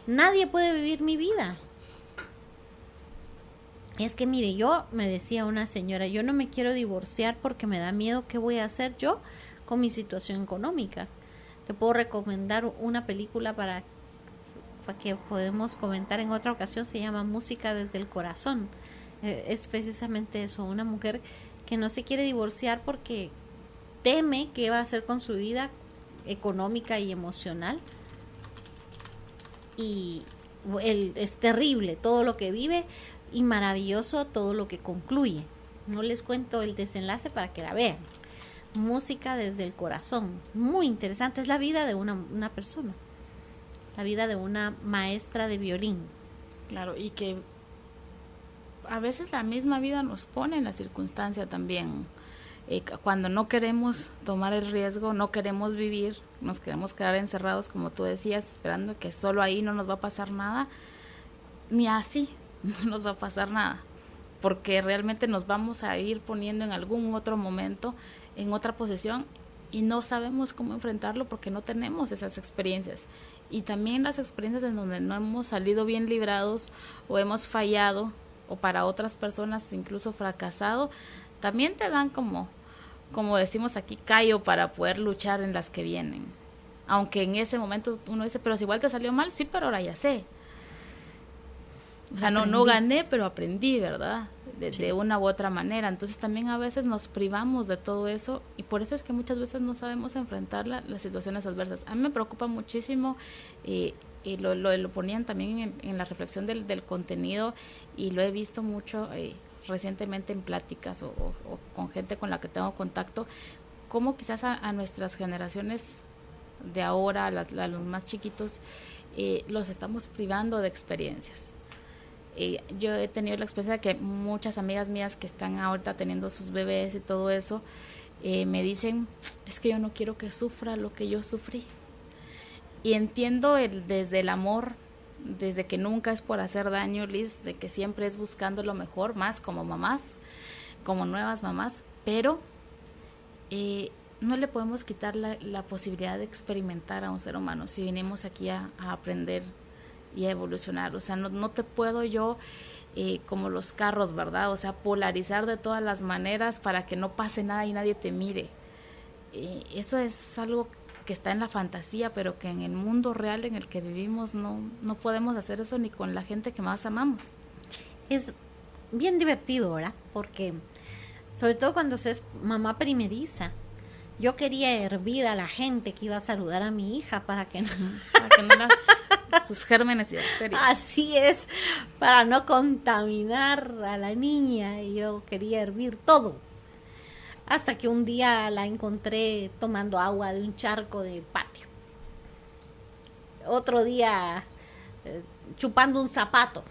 Nadie puede vivir mi vida. Es que mire, me decía una señora, yo no me quiero divorciar porque me da miedo qué voy a hacer yo con mi situación económica. Te puedo recomendar una película para que podemos comentar en otra ocasión, se llama Música desde el Corazón. Es precisamente eso, una mujer que no se quiere divorciar porque teme qué va a hacer con su vida económica y emocional, y es terrible todo lo que vive y maravilloso todo lo que concluye. No les cuento el desenlace para que la vean. Música desde el Corazón, muy interesante, es la vida de una persona, la vida de una maestra de violín. Claro, y que a veces la misma vida nos pone en la circunstancia también. Cuando no queremos tomar el riesgo, no queremos vivir, nos queremos quedar encerrados, como tú decías, esperando que solo ahí no nos va a pasar nada, ni así no nos va a pasar nada, porque realmente nos vamos a ir poniendo en algún otro momento en otra posición y no sabemos cómo enfrentarlo porque no tenemos esas experiencias. Y también las experiencias en donde no hemos salido bien librados o hemos fallado, o para otras personas incluso fracasado, también te dan como decimos aquí, callo para poder luchar en las que vienen. Aunque en ese momento uno dice, pero si igual te salió mal, sí, pero ahora ya sé. O sea, no gané, pero aprendí, ¿verdad? De una u otra manera. Entonces también a veces nos privamos de todo eso y por eso es que muchas veces no sabemos enfrentar las situaciones adversas. A mí me preocupa muchísimo y lo ponían también en la reflexión del contenido y lo he visto mucho recientemente en pláticas o con gente con la que tengo contacto, cómo quizás a nuestras generaciones de ahora, a los más chiquitos, los estamos privando de experiencias. Yo he tenido la experiencia de que muchas amigas mías que están ahorita teniendo sus bebés y todo eso, me dicen, es que yo no quiero que sufra lo que yo sufrí. Y entiendo desde el amor, desde que nunca es por hacer daño, Liz, de que siempre es buscando lo mejor, más como mamás, como nuevas mamás, pero no le podemos quitar la posibilidad de experimentar a un ser humano si venimos aquí a aprender y a evolucionar. O sea, no te puedo yo, como los carros, ¿verdad? O sea, polarizar de todas las maneras para que no pase nada y nadie te mire. Eso es algo que está en la fantasía, pero que en el mundo real en el que vivimos no podemos hacer eso ni con la gente que más amamos. Es bien divertido, ¿verdad? Porque sobre todo cuando se es mamá primeriza, yo quería hervir a la gente que iba a saludar a mi hija para que no sus gérmenes y bacterias. Así es, para no contaminar a la niña, y yo quería hervir todo. Hasta que un día la encontré tomando agua de un charco de patio. Otro día chupando un zapato.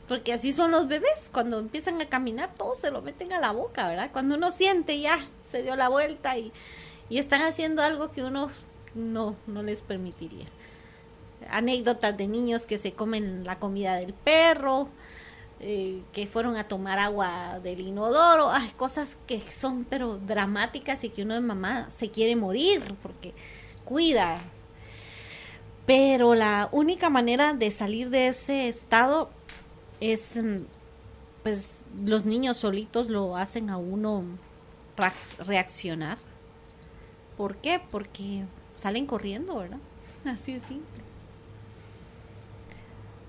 Porque así son los bebés. Cuando empiezan a caminar, todos se lo meten a la boca, ¿verdad? Cuando uno siente ya, se dio la vuelta y están haciendo algo que uno no les permitiría. Anécdotas de niños que se comen la comida del perro, que fueron a tomar agua del inodoro, cosas que son pero dramáticas y que uno de mamá se quiere morir porque cuida. Pero la única manera de salir de ese estado es, pues los niños solitos lo hacen a uno reaccionar. ¿Por qué? Porque salen corriendo, ¿verdad? Así de simple.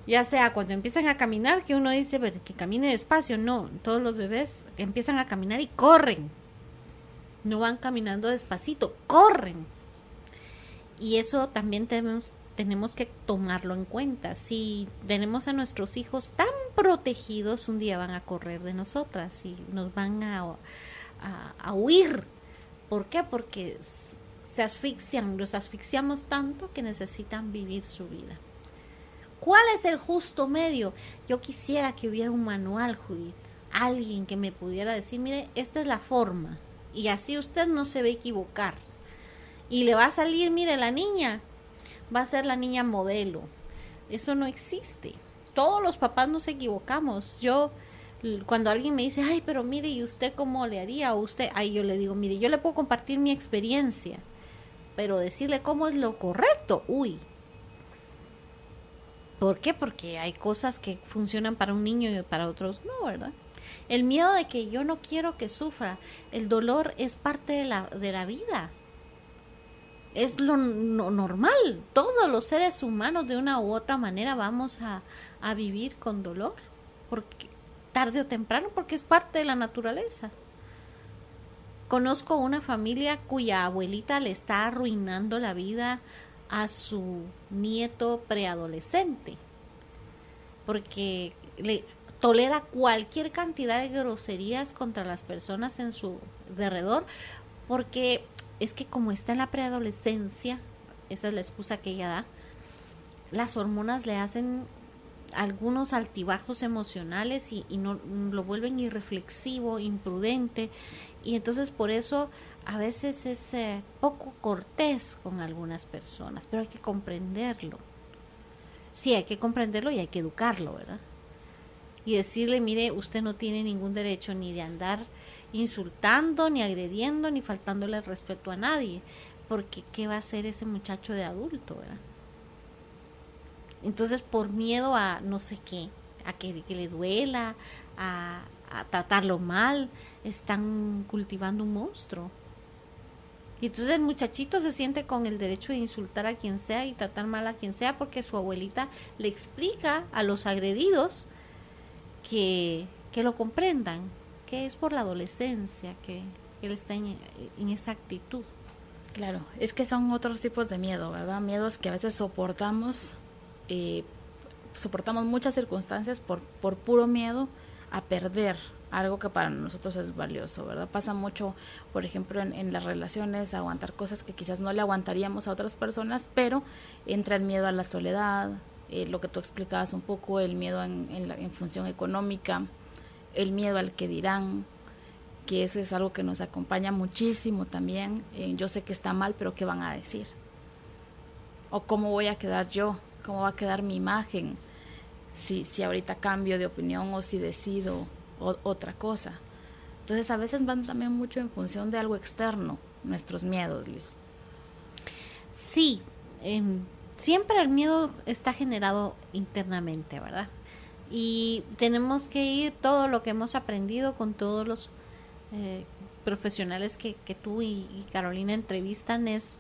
Ya sea cuando empiezan a caminar, que uno dice que camine despacio. No, todos los bebés empiezan a caminar y corren. No van caminando despacito, corren. Y eso también tenemos que tomarlo en cuenta. Si tenemos a nuestros hijos tan protegidos, un día van a correr de nosotras y nos van a huir. ¿Por qué? Porque los asfixiamos tanto que necesitan vivir su vida. ¿Cuál es el justo medio? Yo quisiera que hubiera un manual, Judith. Alguien que me pudiera decir, mire, esta es la forma. Y así usted no se va a equivocar. Y le va a salir, mire, la niña va a ser la niña modelo. Eso no existe. Todos los papás nos equivocamos. Yo, cuando alguien me dice, ay, pero mire, ¿y usted cómo le haría? O usted, yo le digo, mire, yo le puedo compartir mi experiencia, pero decirle cómo es lo correcto, ¿Por qué? Porque hay cosas que funcionan para un niño y para otros no, ¿verdad? El miedo de que yo no quiero que sufra. El dolor es parte de la vida. Es lo normal. Todos los seres humanos de una u otra manera vamos a vivir con dolor. Porque tarde o temprano, porque es parte de la naturaleza. Conozco una familia cuya abuelita le está arruinando la vida a su nieto preadolescente, porque le tolera cualquier cantidad de groserías contra las personas en su derredor, porque es que como está en la preadolescencia, esa es la excusa que ella da, las hormonas le hacen algunos altibajos emocionales y no lo vuelven irreflexivo, imprudente, y entonces por eso a veces es poco cortés con algunas personas, pero hay que comprenderlo. Sí, hay que comprenderlo y hay que educarlo, ¿verdad? Y decirle, mire, usted no tiene ningún derecho ni de andar insultando, ni agrediendo, ni faltándole el respeto a nadie, porque ¿qué va a hacer ese muchacho de adulto, verdad? Entonces, por miedo a no sé qué, a que le duela, a tratarlo mal, están cultivando un monstruo. Y entonces el muchachito se siente con el derecho de insultar a quien sea y tratar mal a quien sea, porque su abuelita le explica a los agredidos que lo comprendan, que es por la adolescencia, que él está en esa actitud. Claro, es que son otros tipos de miedo, ¿verdad? Miedos que a veces soportamos muchas circunstancias por puro miedo a perder algo que para nosotros es valioso, ¿verdad? Pasa mucho, por ejemplo, en las relaciones, aguantar cosas que quizás no le aguantaríamos a otras personas, pero entra el miedo a la soledad, lo que tú explicabas un poco, el miedo en función económica, el miedo al que dirán, que eso es algo que nos acompaña muchísimo también. Yo sé que está mal, pero ¿qué van a decir? O ¿cómo voy a quedar yo? ¿Cómo va a quedar mi imagen? Si ahorita cambio de opinión o si decido otra cosa. Entonces a veces van también mucho en función de algo externo, nuestros miedos, Liz. Sí, siempre el miedo está generado internamente, ¿verdad? Y tenemos que ir todo lo que hemos aprendido con todos los profesionales que tú y Carolina entrevistan es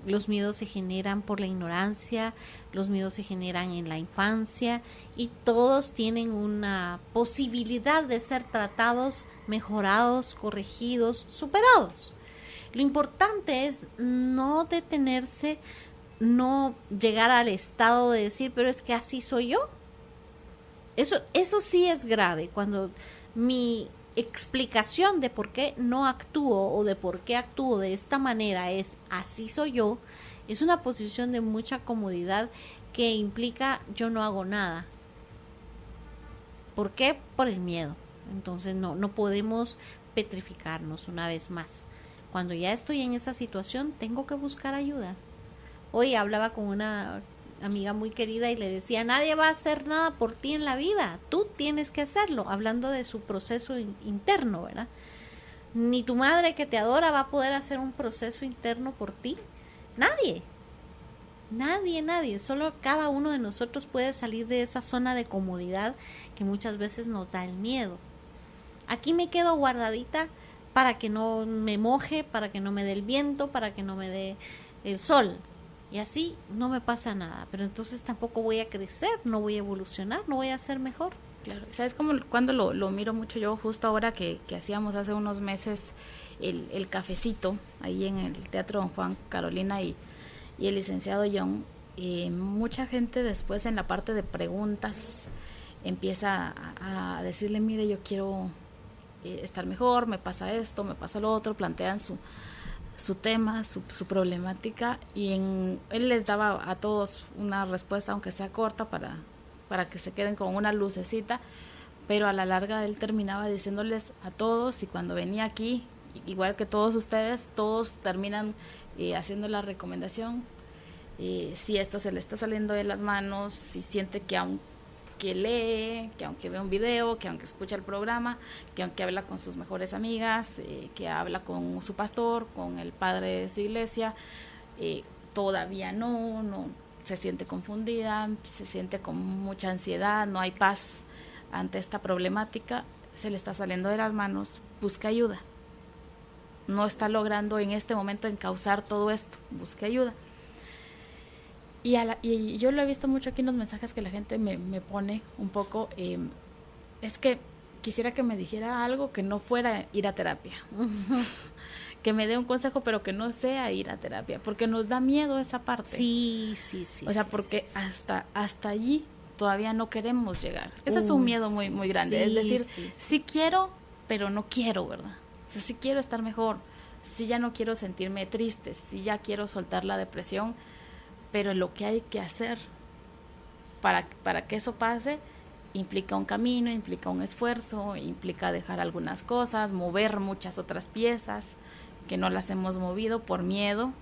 los miedos se generan por la ignorancia, los miedos se generan en la infancia y todos tienen una posibilidad de ser tratados, mejorados, corregidos, superados. Lo importante es no detenerse, no llegar al estado de decir, pero es que así soy yo. Eso sí es grave, cuando mi explicación de por qué no actúo o de por qué actúo de esta manera es así soy yo, es una posición de mucha comodidad que implica yo no hago nada. ¿Por qué? Por el miedo. Entonces no podemos petrificarnos una vez más. Cuando ya estoy en esa situación, tengo que buscar ayuda. Hoy hablaba con una amiga muy querida y le decía, nadie va a hacer nada por ti en la vida, tú tienes que hacerlo, hablando de su proceso interno, ¿verdad? Ni tu madre que te adora va a poder hacer un proceso interno por ti, nadie, solo cada uno de nosotros puede salir de esa zona de comodidad que muchas veces nos da el miedo. Aquí me quedo guardadita para que no me moje, para que no me dé el viento, para que no me dé el sol. Y así no me pasa nada, pero entonces tampoco voy a crecer, no voy a evolucionar, no voy a ser mejor. Claro, ¿sabes cómo cuando lo miro mucho yo? Justo ahora que hacíamos hace unos meses el cafecito ahí en el Teatro Don Juan, Carolina y el licenciado John, mucha gente después en la parte de preguntas empieza a decirle, mire, yo quiero estar mejor, me pasa esto, me pasa lo otro, plantean su tema, su problemática, y él les daba a todos una respuesta, aunque sea corta, para que se queden con una lucecita, pero a la larga él terminaba diciéndoles a todos, y cuando venía aquí, igual que todos ustedes, todos terminan haciendo la recomendación, si esto se le está saliendo de las manos, si siente que aunque lee, que aunque ve un video, que aunque escucha el programa, que aunque habla con sus mejores amigas, que habla con su pastor, con el padre de su iglesia, todavía no se siente confundida, se siente con mucha ansiedad, no hay paz ante esta problemática, se le está saliendo de las manos, busca ayuda. No está logrando en este momento encauzar todo esto, busque ayuda. Y yo lo he visto mucho aquí en los mensajes que la gente me pone un poco, es que quisiera que me dijera algo que no fuera ir a terapia, que me dé un consejo pero que no sea ir a terapia, porque nos da miedo esa parte. Sí. O sea, porque hasta allí todavía no queremos llegar. Ese es un miedo muy, muy grande, es decir, sí quiero, pero no quiero, ¿verdad? O sea, sí quiero estar mejor, sí ya no quiero sentirme triste, sí ya quiero soltar la depresión, pero lo que hay que hacer para que eso pase, implica un camino, implica un esfuerzo, implica dejar algunas cosas, mover muchas otras piezas que no las hemos movido por miedo.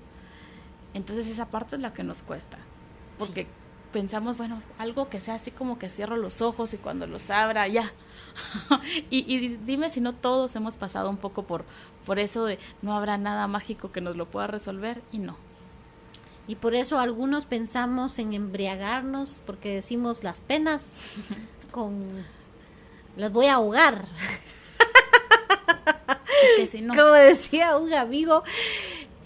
Entonces esa parte es la que nos cuesta, porque sí, pensamos, bueno, algo que sea así como que cierro los ojos y cuando los abra, ya. y dime si no todos hemos pasado un poco por eso de no habrá nada mágico que nos lo pueda resolver, y no. Y por eso algunos pensamos en embriagarnos, porque decimos las penas las voy a ahogar. Que si no. Como decía un amigo,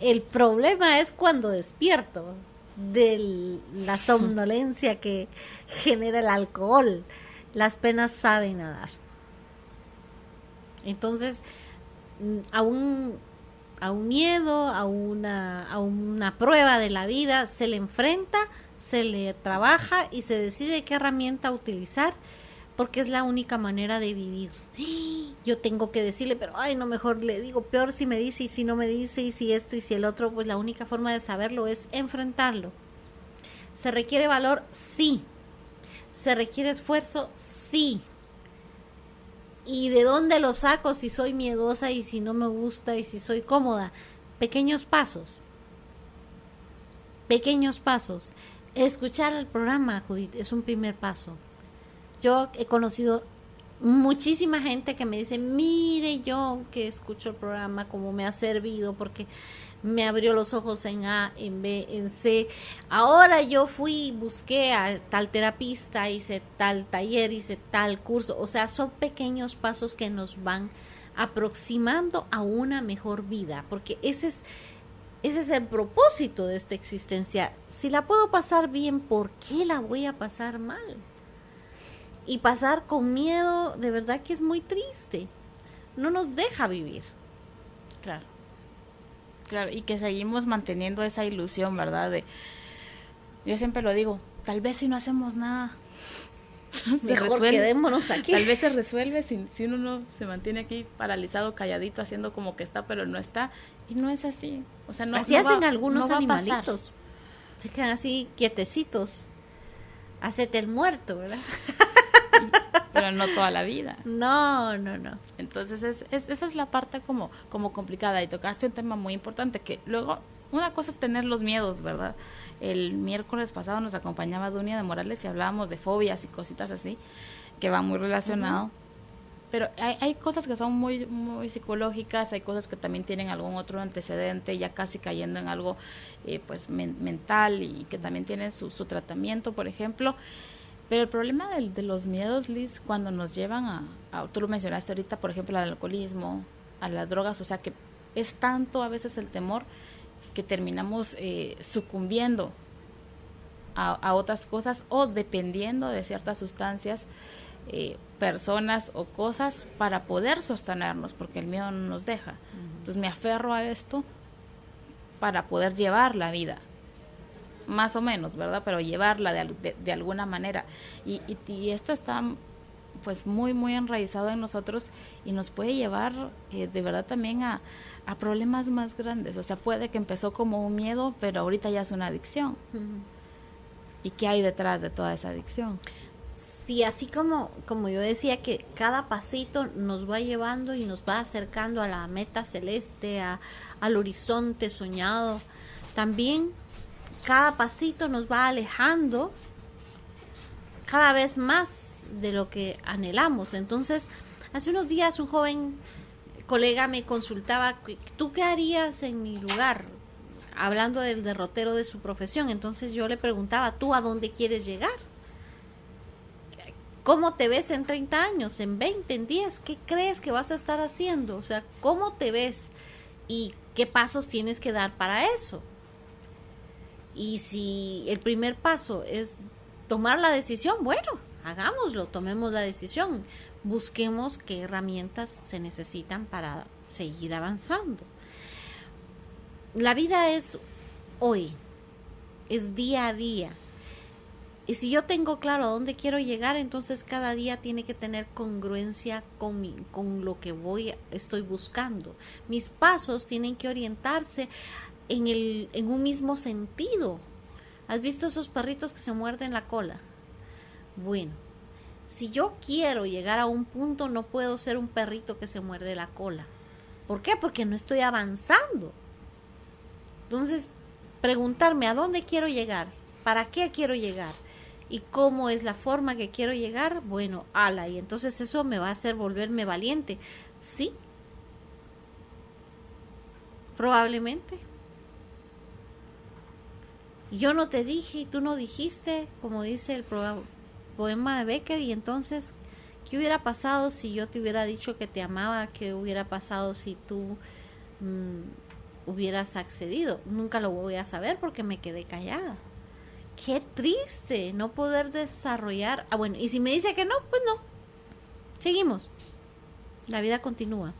el problema es cuando despierto de la somnolencia que genera el alcohol. Las penas saben nadar. Entonces, a un miedo, a una prueba de la vida, se le enfrenta, se le trabaja y se decide qué herramienta utilizar, porque es la única manera de vivir. Yo tengo que decirle, pero ay, no, mejor le digo, peor si me dice y si no me dice y si esto y si el otro. Pues la única forma de saberlo es enfrentarlo. ¿Se requiere valor? Sí. ¿Se requiere esfuerzo? Sí. ¿Y de dónde lo saco si soy miedosa y si no me gusta y si soy cómoda? Pequeños pasos. Pequeños pasos. Escuchar el programa, Judith, es un primer paso. Yo he conocido muchísima gente que me dice, mire, yo que escucho el programa, cómo me ha servido, porque me abrió los ojos en A, en B, en C. Ahora yo fui, busqué a tal terapista, hice tal taller, hice tal curso. O sea, son pequeños pasos que nos van aproximando a una mejor vida, porque ese es el propósito de esta existencia. Si la puedo pasar bien, ¿por qué la voy a pasar mal? Y pasar con miedo, de verdad que es muy triste. No nos deja vivir. Claro. Claro, y que seguimos manteniendo esa ilusión, ¿verdad? Yo siempre lo digo, tal vez si no hacemos nada, mejor quedémonos aquí. Tal vez se resuelve si uno no se mantiene aquí paralizado, calladito, haciendo como que está, pero no está. Y no es así. O sea, así hacen algunos animalitos. Se quedan así quietecitos. Hacete el muerto, ¿verdad? Pero no toda la vida. No. Entonces esa es la parte como complicada, y tocaste un tema muy importante, que luego una cosa es tener los miedos, ¿verdad? El miércoles pasado nos acompañaba Dunia de Morales y hablábamos de fobias y cositas así que van muy relacionado. Uh-huh. Pero hay cosas que son muy muy psicológicas, hay cosas que también tienen algún otro antecedente, ya casi cayendo en algo pues mental, y que también tienen su tratamiento, por ejemplo. Pero el problema de los miedos, Liz, cuando nos llevan tú lo mencionaste ahorita, por ejemplo, al alcoholismo, a las drogas, o sea, que es tanto a veces el temor que terminamos sucumbiendo a otras cosas, o dependiendo de ciertas sustancias, personas o cosas para poder sostenernos, porque el miedo no nos deja. Uh-huh. Entonces me aferro a esto para poder llevar la vida, más o menos, ¿verdad? Pero llevarla de alguna manera. Y esto está pues muy, muy enraizado en nosotros, y nos puede llevar de verdad también a problemas más grandes. O sea, puede que empezó como un miedo, pero ahorita ya es una adicción. Uh-huh. ¿Y qué hay detrás de toda esa adicción? Sí, así como yo decía, que cada pasito nos va llevando y nos va acercando a la meta celeste, al horizonte soñado. También cada pasito nos va alejando cada vez más de lo que anhelamos. Entonces, hace unos días un joven colega me consultaba, ¿tú qué harías en mi lugar? Hablando del derrotero de su profesión. Entonces yo le preguntaba, ¿tú a dónde quieres llegar? ¿Cómo te ves en 30 años, en 20, en 10? ¿Qué crees que vas a estar haciendo? O sea, ¿cómo te ves? ¿Y qué pasos tienes que dar para eso? Y si el primer paso es tomar la decisión, bueno, hagámoslo, tomemos la decisión. Busquemos qué herramientas se necesitan para seguir avanzando. La vida es hoy, es día a día. Y si yo tengo claro a dónde quiero llegar, entonces cada día tiene que tener congruencia con lo que estoy buscando. Mis pasos tienen que orientarse en un mismo sentido. ¿Has visto esos perritos que se muerden la cola? Bueno, si yo quiero llegar a un punto, no puedo ser un perrito que se muerde la cola. ¿Por qué? Porque no estoy avanzando. Entonces, preguntarme a dónde quiero llegar, para qué quiero llegar y cómo es la forma que quiero llegar, bueno, y entonces eso me va a hacer volverme valiente. Sí, probablemente. Yo no te dije y tú no dijiste, como dice el poema de Becker, y entonces, ¿qué hubiera pasado si yo te hubiera dicho que te amaba? ¿Qué hubiera pasado si tú hubieras accedido? Nunca lo voy a saber porque me quedé callada. Qué triste no poder desarrollar. Bueno, y si me dice que no, pues no. Seguimos. La vida continúa.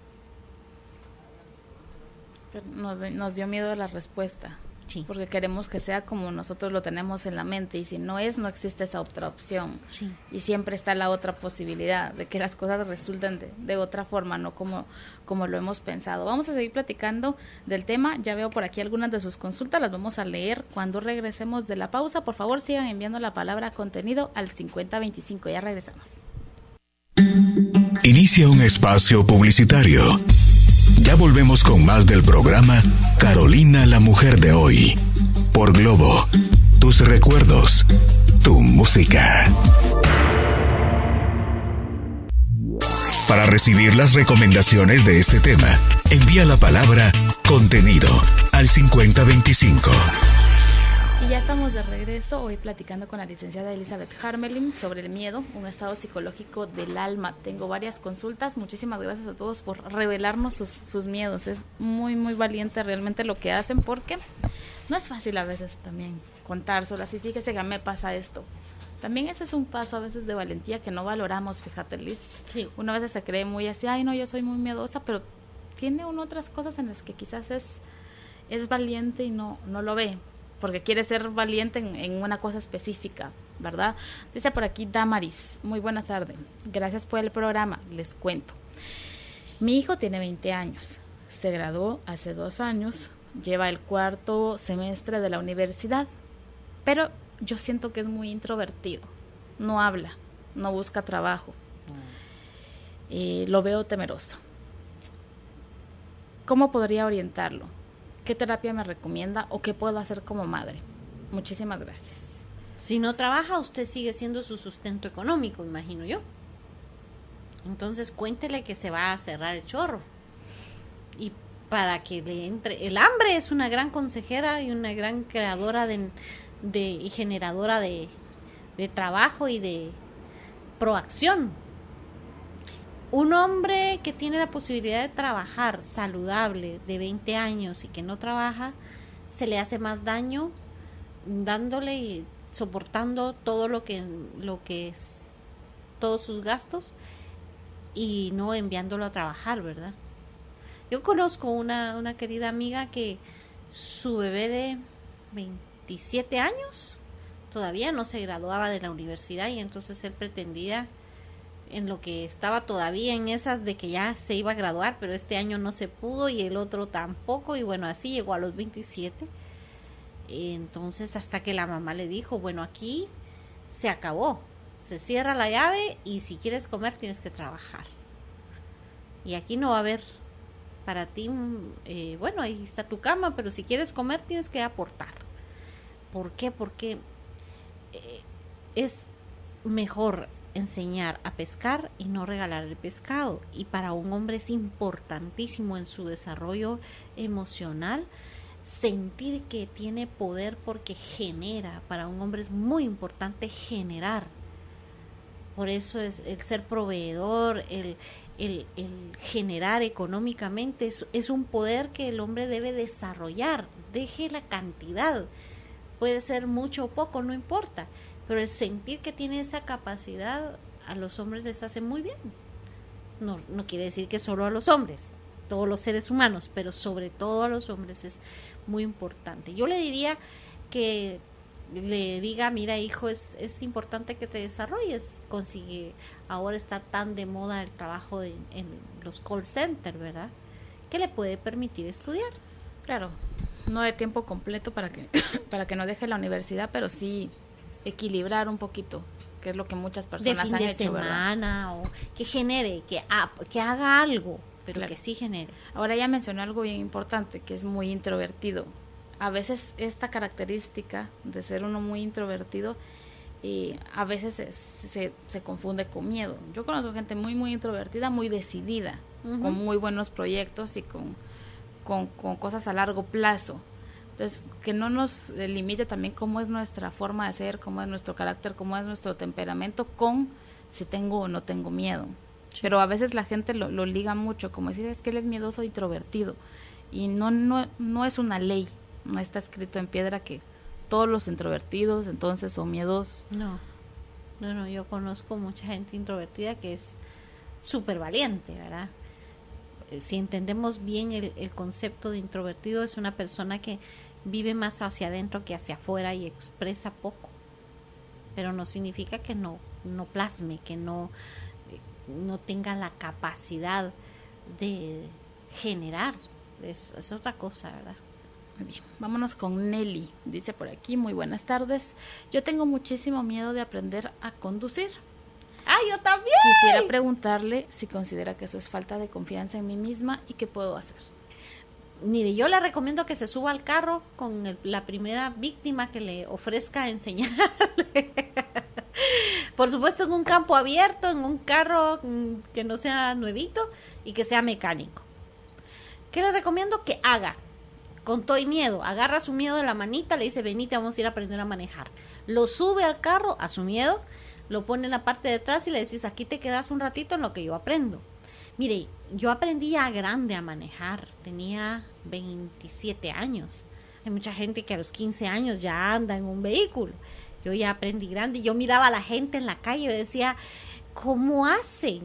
Pero nos dio miedo la respuesta. Sí. Porque queremos que sea como nosotros lo tenemos en la mente, y si no es, no existe esa otra opción. Sí. Y siempre está la otra posibilidad de que las cosas resulten de otra forma, no como lo hemos pensado. Vamos a seguir platicando del tema. Ya veo por aquí algunas de sus consultas, las vamos a leer cuando regresemos de la pausa. Por favor, sigan enviando la palabra contenido al 5025. Ya regresamos. Inicia un espacio publicitario. Ya volvemos con más del programa Carolina, la mujer de hoy. Por Globo, tus recuerdos, tu música. Para recibir las recomendaciones de este tema, envía la palabra contenido al 5025. Y ya estamos de regreso, hoy platicando con la licenciada Elizabeth Harmelin sobre el miedo, un estado psicológico del alma. Tengo varias consultas, muchísimas gracias a todos por revelarnos sus miedos. Es muy, muy valiente realmente lo que hacen, porque no es fácil a veces también contar solo así, fíjese que a mí me pasa esto. También ese es un paso a veces de valentía que no valoramos, fíjate, Liz. Sí. Una vez se cree muy así, ay no, yo soy muy miedosa, pero tiene uno otras cosas en las que quizás es valiente y no lo ve, porque quiere ser valiente en una cosa específica, ¿verdad? Dice por aquí Damaris, muy buena tarde, gracias por el programa, les cuento. Mi hijo tiene 20 años, se graduó hace 2 años, lleva el 4º semestre de la universidad, pero yo siento que es muy introvertido, no habla, no busca trabajo, lo veo temeroso. ¿Cómo podría orientarlo? ¿Qué terapia me recomienda o qué puedo hacer como madre? Muchísimas gracias. Si no trabaja, usted sigue siendo su sustento económico, imagino yo. Entonces cuéntele que se va a cerrar el chorro. Y para que le entre... El hambre es una gran consejera y una gran creadora y generadora de trabajo y de proacción. Un hombre que tiene la posibilidad de trabajar saludable de 20 años y que no trabaja, se le hace más daño dándole y soportando todo lo que es todos sus gastos y no enviándolo a trabajar, ¿verdad? Yo conozco una querida amiga que su bebé de 27 años todavía no se graduaba de la universidad, y entonces él pretendía, en lo que estaba todavía en esas de que ya se iba a graduar, pero este año no se pudo y el otro tampoco, y bueno, así llegó a los 27. Entonces hasta que la mamá le dijo, bueno, aquí se acabó, se cierra la llave y si quieres comer tienes que trabajar. Y aquí no va a haber para ti, bueno, ahí está tu cama, pero si quieres comer tienes que aportar. ¿Por qué? Porque es mejor enseñar a pescar y no regalar el pescado, y para un hombre es importantísimo en su desarrollo emocional sentir que tiene poder, porque genera. Para un hombre es muy importante generar, por eso es el ser proveedor, el generar económicamente es un poder que el hombre debe desarrollar. Deje la cantidad, puede ser mucho o poco, no importa, pero el sentir que tiene esa capacidad a los hombres les hace muy bien. No quiere decir que solo a los hombres, todos los seres humanos, pero sobre todo a los hombres es muy importante. Yo le diría que le diga, mira hijo, es importante que te desarrolles, ahora está tan de moda el trabajo en los call centers, ¿verdad? Que le puede permitir estudiar. Claro, no de tiempo completo para que no deje la universidad, pero sí equilibrar un poquito que es lo que muchas de personas fin han de hecho, ¿verdad? semana, o que genere, que haga algo, pero Claro. que sí genere. Ahora ella mencionó algo bien importante, que es muy introvertido. A veces esta característica de ser uno muy introvertido, a veces se confunde con miedo. Yo conozco gente muy, muy introvertida, muy decidida, Ujú. con muy buenos proyectos y con cosas a largo plazo. Entonces, que no nos limite también cómo es nuestra forma de ser, cómo es nuestro carácter, cómo es nuestro temperamento, con si tengo o no tengo miedo. Pero a veces la gente lo liga mucho, como decir, es que él es miedoso e introvertido. Y no es una ley, no está escrito en piedra que todos los introvertidos entonces son miedosos. No, yo conozco mucha gente introvertida que es súper valiente, ¿verdad? Si entendemos bien el concepto de introvertido, es una persona que vive más hacia adentro que hacia afuera y expresa poco. Pero no significa que no plasme, que no tenga la capacidad de generar. Es otra cosa, ¿verdad? Muy bien, vámonos con Nelly. Dice por aquí, muy buenas tardes. Yo tengo muchísimo miedo de aprender a conducir. ¡Ah, yo también! Quisiera preguntarle si considera que eso es falta de confianza en mí misma y qué puedo hacer. Mire, yo le recomiendo que se suba al carro con la primera víctima que le ofrezca enseñarle. Por supuesto, en un campo abierto, en un carro que no sea nuevito y que sea mecánico. ¿Qué le recomiendo? Que haga. Con todo y miedo. Agarra su miedo de la manita, le dice, venite, vamos a ir a aprender a manejar. Lo sube al carro, a su miedo, lo pone en la parte de atrás y le dices, aquí te quedas un ratito en lo que yo aprendo. Mire, yo aprendí ya grande a manejar, tenía 27 años. Hay mucha gente que a los 15 años ya anda en un vehículo. Yo ya aprendí grande, yo miraba a la gente en la calle y decía, ¿cómo hacen?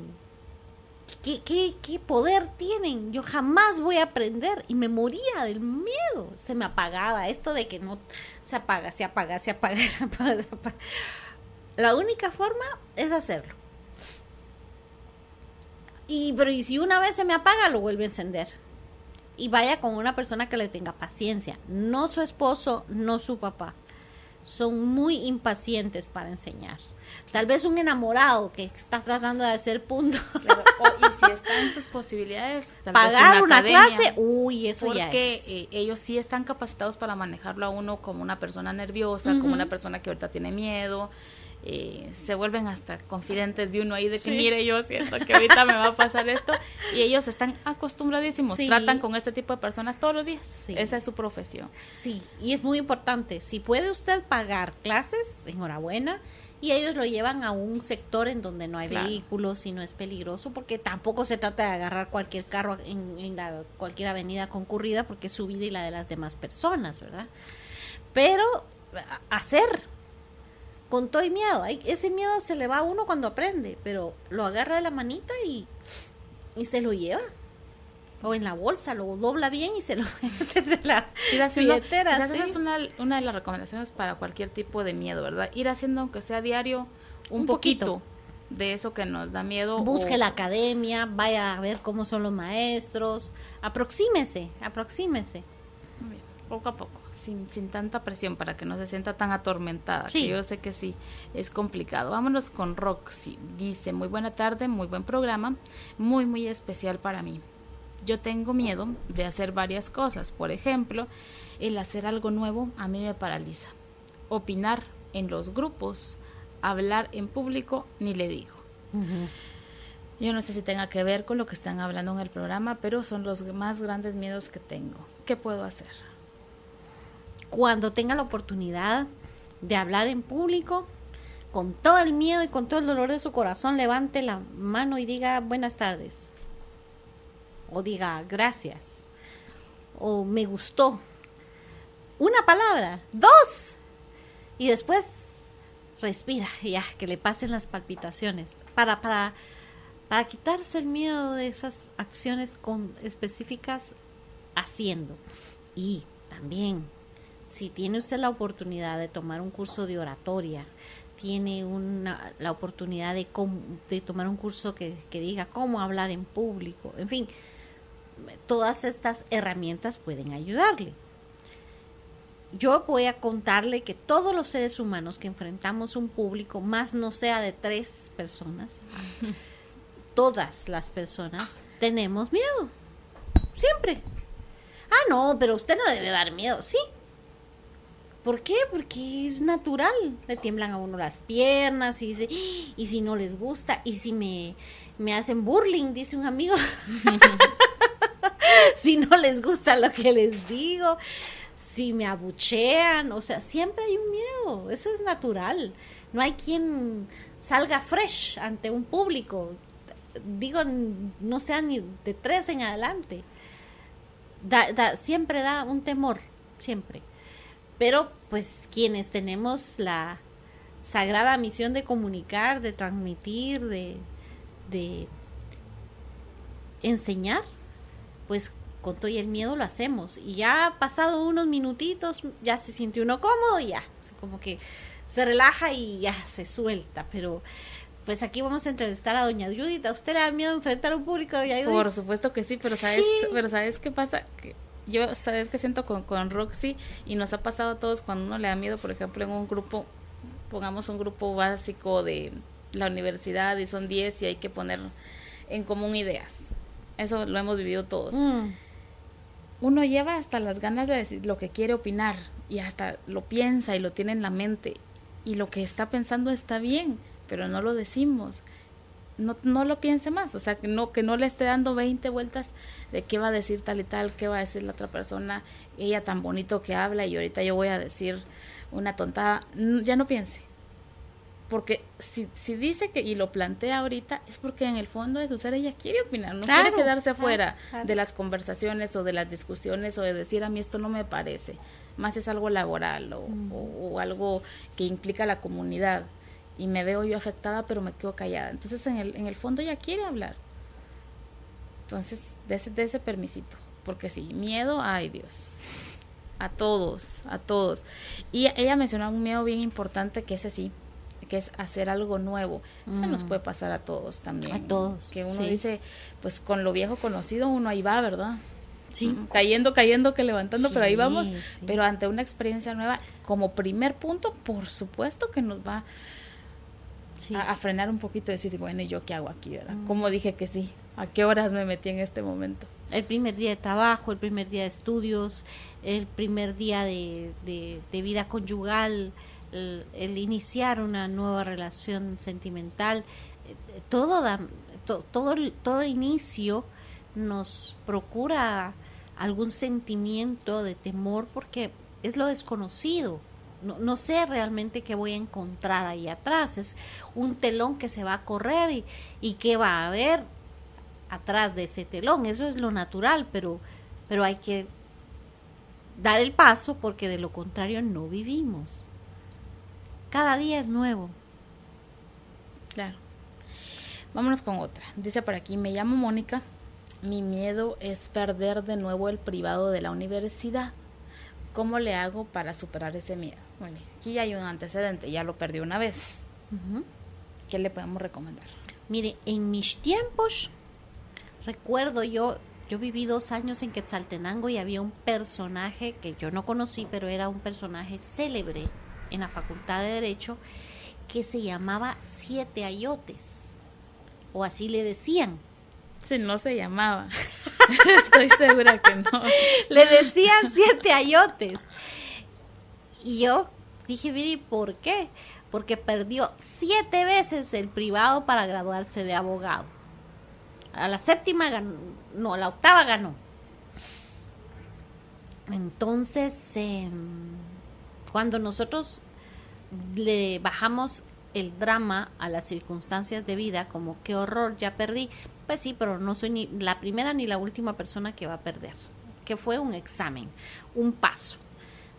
¿Qué poder tienen? Yo jamás voy a aprender y me moría del miedo. Se me apagaba esto de que no se apaga. La única forma es hacerlo. Pero si una vez se me apaga, lo vuelve a encender. Y vaya con una persona que le tenga paciencia. No su esposo, no su papá. Son muy impacientes para enseñar. Tal vez un enamorado que está tratando de hacer punto. Claro, y si está en sus posibilidades, tal vez pagar una academia, clase, eso ya es. porque ellos sí están capacitados para manejarlo a uno como una persona nerviosa, como una persona que ahorita tiene miedo. Se vuelven hasta confidentes de uno ahí de que mire, yo siento que ahorita me va a pasar esto, y ellos están acostumbradísimos, tratan con este tipo de personas todos los días. Esa es su profesión. Sí, y es muy importante, si puede usted pagar clases, enhorabuena, y ellos lo llevan a un sector en donde no hay vehículos y no es peligroso, porque tampoco se trata de agarrar cualquier carro en cualquier avenida concurrida, porque es su vida y la de las demás personas, ¿verdad? Pero hacer con todo y miedo, ese miedo se le va a uno cuando aprende, pero lo agarra de la manita y se lo lleva. O en la bolsa, lo dobla bien y se lo mete entre la billetera. Quizás esa es una de las recomendaciones para cualquier tipo de miedo, ¿verdad? Ir haciendo, aunque sea diario, un poquito de eso que nos da miedo. Busque la academia, vaya a ver cómo son los maestros, aproxímese. Muy bien, poco a poco, sin tanta presión, para que no se sienta tan atormentada, que yo sé que sí, es complicado. Vámonos con Roxy. Dice, muy buena tarde, muy buen programa, muy, muy especial para mí. Yo tengo miedo de hacer varias cosas. Por ejemplo, el hacer algo nuevo a mí me paraliza. Opinar en los grupos, hablar en público, ni le digo. Yo no sé si tenga que ver con lo que están hablando en el programa, pero son los más grandes miedos que tengo. ¿Qué puedo hacer? Cuando tenga la oportunidad de hablar en público, con todo el miedo y con todo el dolor de su corazón, levante la mano y diga buenas tardes. O diga gracias, o me gustó, una palabra, 2, y después respira, ya, que le pasen las palpitaciones, para quitarse el miedo de esas acciones específicas haciendo. Y también, si tiene usted la oportunidad de tomar un curso de oratoria, tiene la oportunidad de tomar un curso que diga cómo hablar en público, en fin, todas estas herramientas pueden ayudarle. yo voy a contarle que todos los seres humanos que enfrentamos un público, más no sea de 3 personas, todas las personas tenemos miedo. Siempre. Ah, no, pero usted no le debe dar miedo. Sí. ¿Por qué? Porque es natural. Le tiemblan a uno las piernas y dice, y si no les gusta, y si me hacen bullying, dice un amigo. Si no les gusta lo que les digo, si me abuchean, o sea, siempre hay un miedo. Eso es natural. No hay quien salga fresh ante un público. Digo, no sea ni de 3 en adelante. Siempre da un temor, siempre. Pero pues quienes tenemos la sagrada misión de comunicar, de transmitir, de enseñar, pues con todo y el miedo lo hacemos. Y ya pasado unos minutitos, ya se siente uno cómodo y ya, como que se relaja y ya se suelta. Pero pues aquí vamos a entrevistar a doña Judith. ¿A usted le da miedo enfrentar a un público, doña Judith? Por supuesto que sí, pero ¿sabes qué pasa? Que yo, ¿sabes qué siento con Roxy? Y nos ha pasado a todos cuando uno le da miedo, por ejemplo, en un grupo, pongamos un grupo básico de la universidad y son 10 y hay que poner en común ideas. Eso lo hemos vivido todos. Uno lleva hasta las ganas de decir lo que quiere opinar y hasta lo piensa y lo tiene en la mente y lo que está pensando está bien, pero no lo decimos. No lo piense más, o sea, que no le esté dando 20 vueltas de qué va a decir tal y tal, qué va a decir la otra persona, ella tan bonito que habla y ahorita yo voy a decir una tontada. Ya no piense, porque si dice que y lo plantea ahorita es porque en el fondo de su ser ella quiere opinar, no quiere quedarse afuera de las conversaciones o de las discusiones o de decir a mí esto no me parece, más es algo laboral o algo que implica la comunidad. Y me veo yo afectada, pero me quedo callada. Entonces, en el fondo ella quiere hablar. Entonces, de ese permisito. Porque sí, miedo, ay Dios. A todos. Y ella mencionó un miedo bien importante, que es así, que es hacer algo nuevo. Eso nos puede pasar a todos también. A todos. Que uno dice, pues con lo viejo conocido uno ahí va, ¿verdad? Sí. Cayendo, que levantando, pero ahí vamos. Sí. Pero ante una experiencia nueva, como primer punto, por supuesto que nos va a frenar un poquito y decir, bueno, ¿y yo qué hago aquí, verdad? ¿Cómo dije que sí? ¿A qué horas me metí en este momento? El primer día de trabajo, el primer día de estudios, el primer día de vida conyugal, el iniciar una nueva relación sentimental, todo inicio nos procura algún sentimiento de temor porque es lo desconocido. No sé realmente qué voy a encontrar ahí atrás. Es un telón que se va a correr y qué va a haber atrás de ese telón. Eso es lo natural, pero hay que dar el paso porque de lo contrario no vivimos. Cada día es nuevo. Claro. Vámonos con otra. Dice por aquí, me llamo Mónica. Mi miedo es perder de nuevo el privado de la universidad. ¿Cómo le hago para superar ese miedo? Bueno, aquí ya hay un antecedente, ya lo perdió una vez. ¿Qué le podemos recomendar? Mire, en mis tiempos, recuerdo yo viví 2 años en Quetzaltenango y había un personaje que yo no conocí, pero era un personaje célebre en la Facultad de Derecho que se llamaba Siete Ayotes, o así le decían. Sí, no se llamaba. Estoy segura que no. Le decían Siete Ayotes. Y yo dije, mire, ¿por qué? Porque perdió 7 veces el privado para graduarse de abogado. A la 7ª ganó, no, a la 8ª ganó. Entonces, cuando nosotros le bajamos el drama a las circunstancias de vida, como qué horror, ya perdí, pues sí, pero no soy ni la primera ni la última persona que va a perder, que fue un examen, un paso.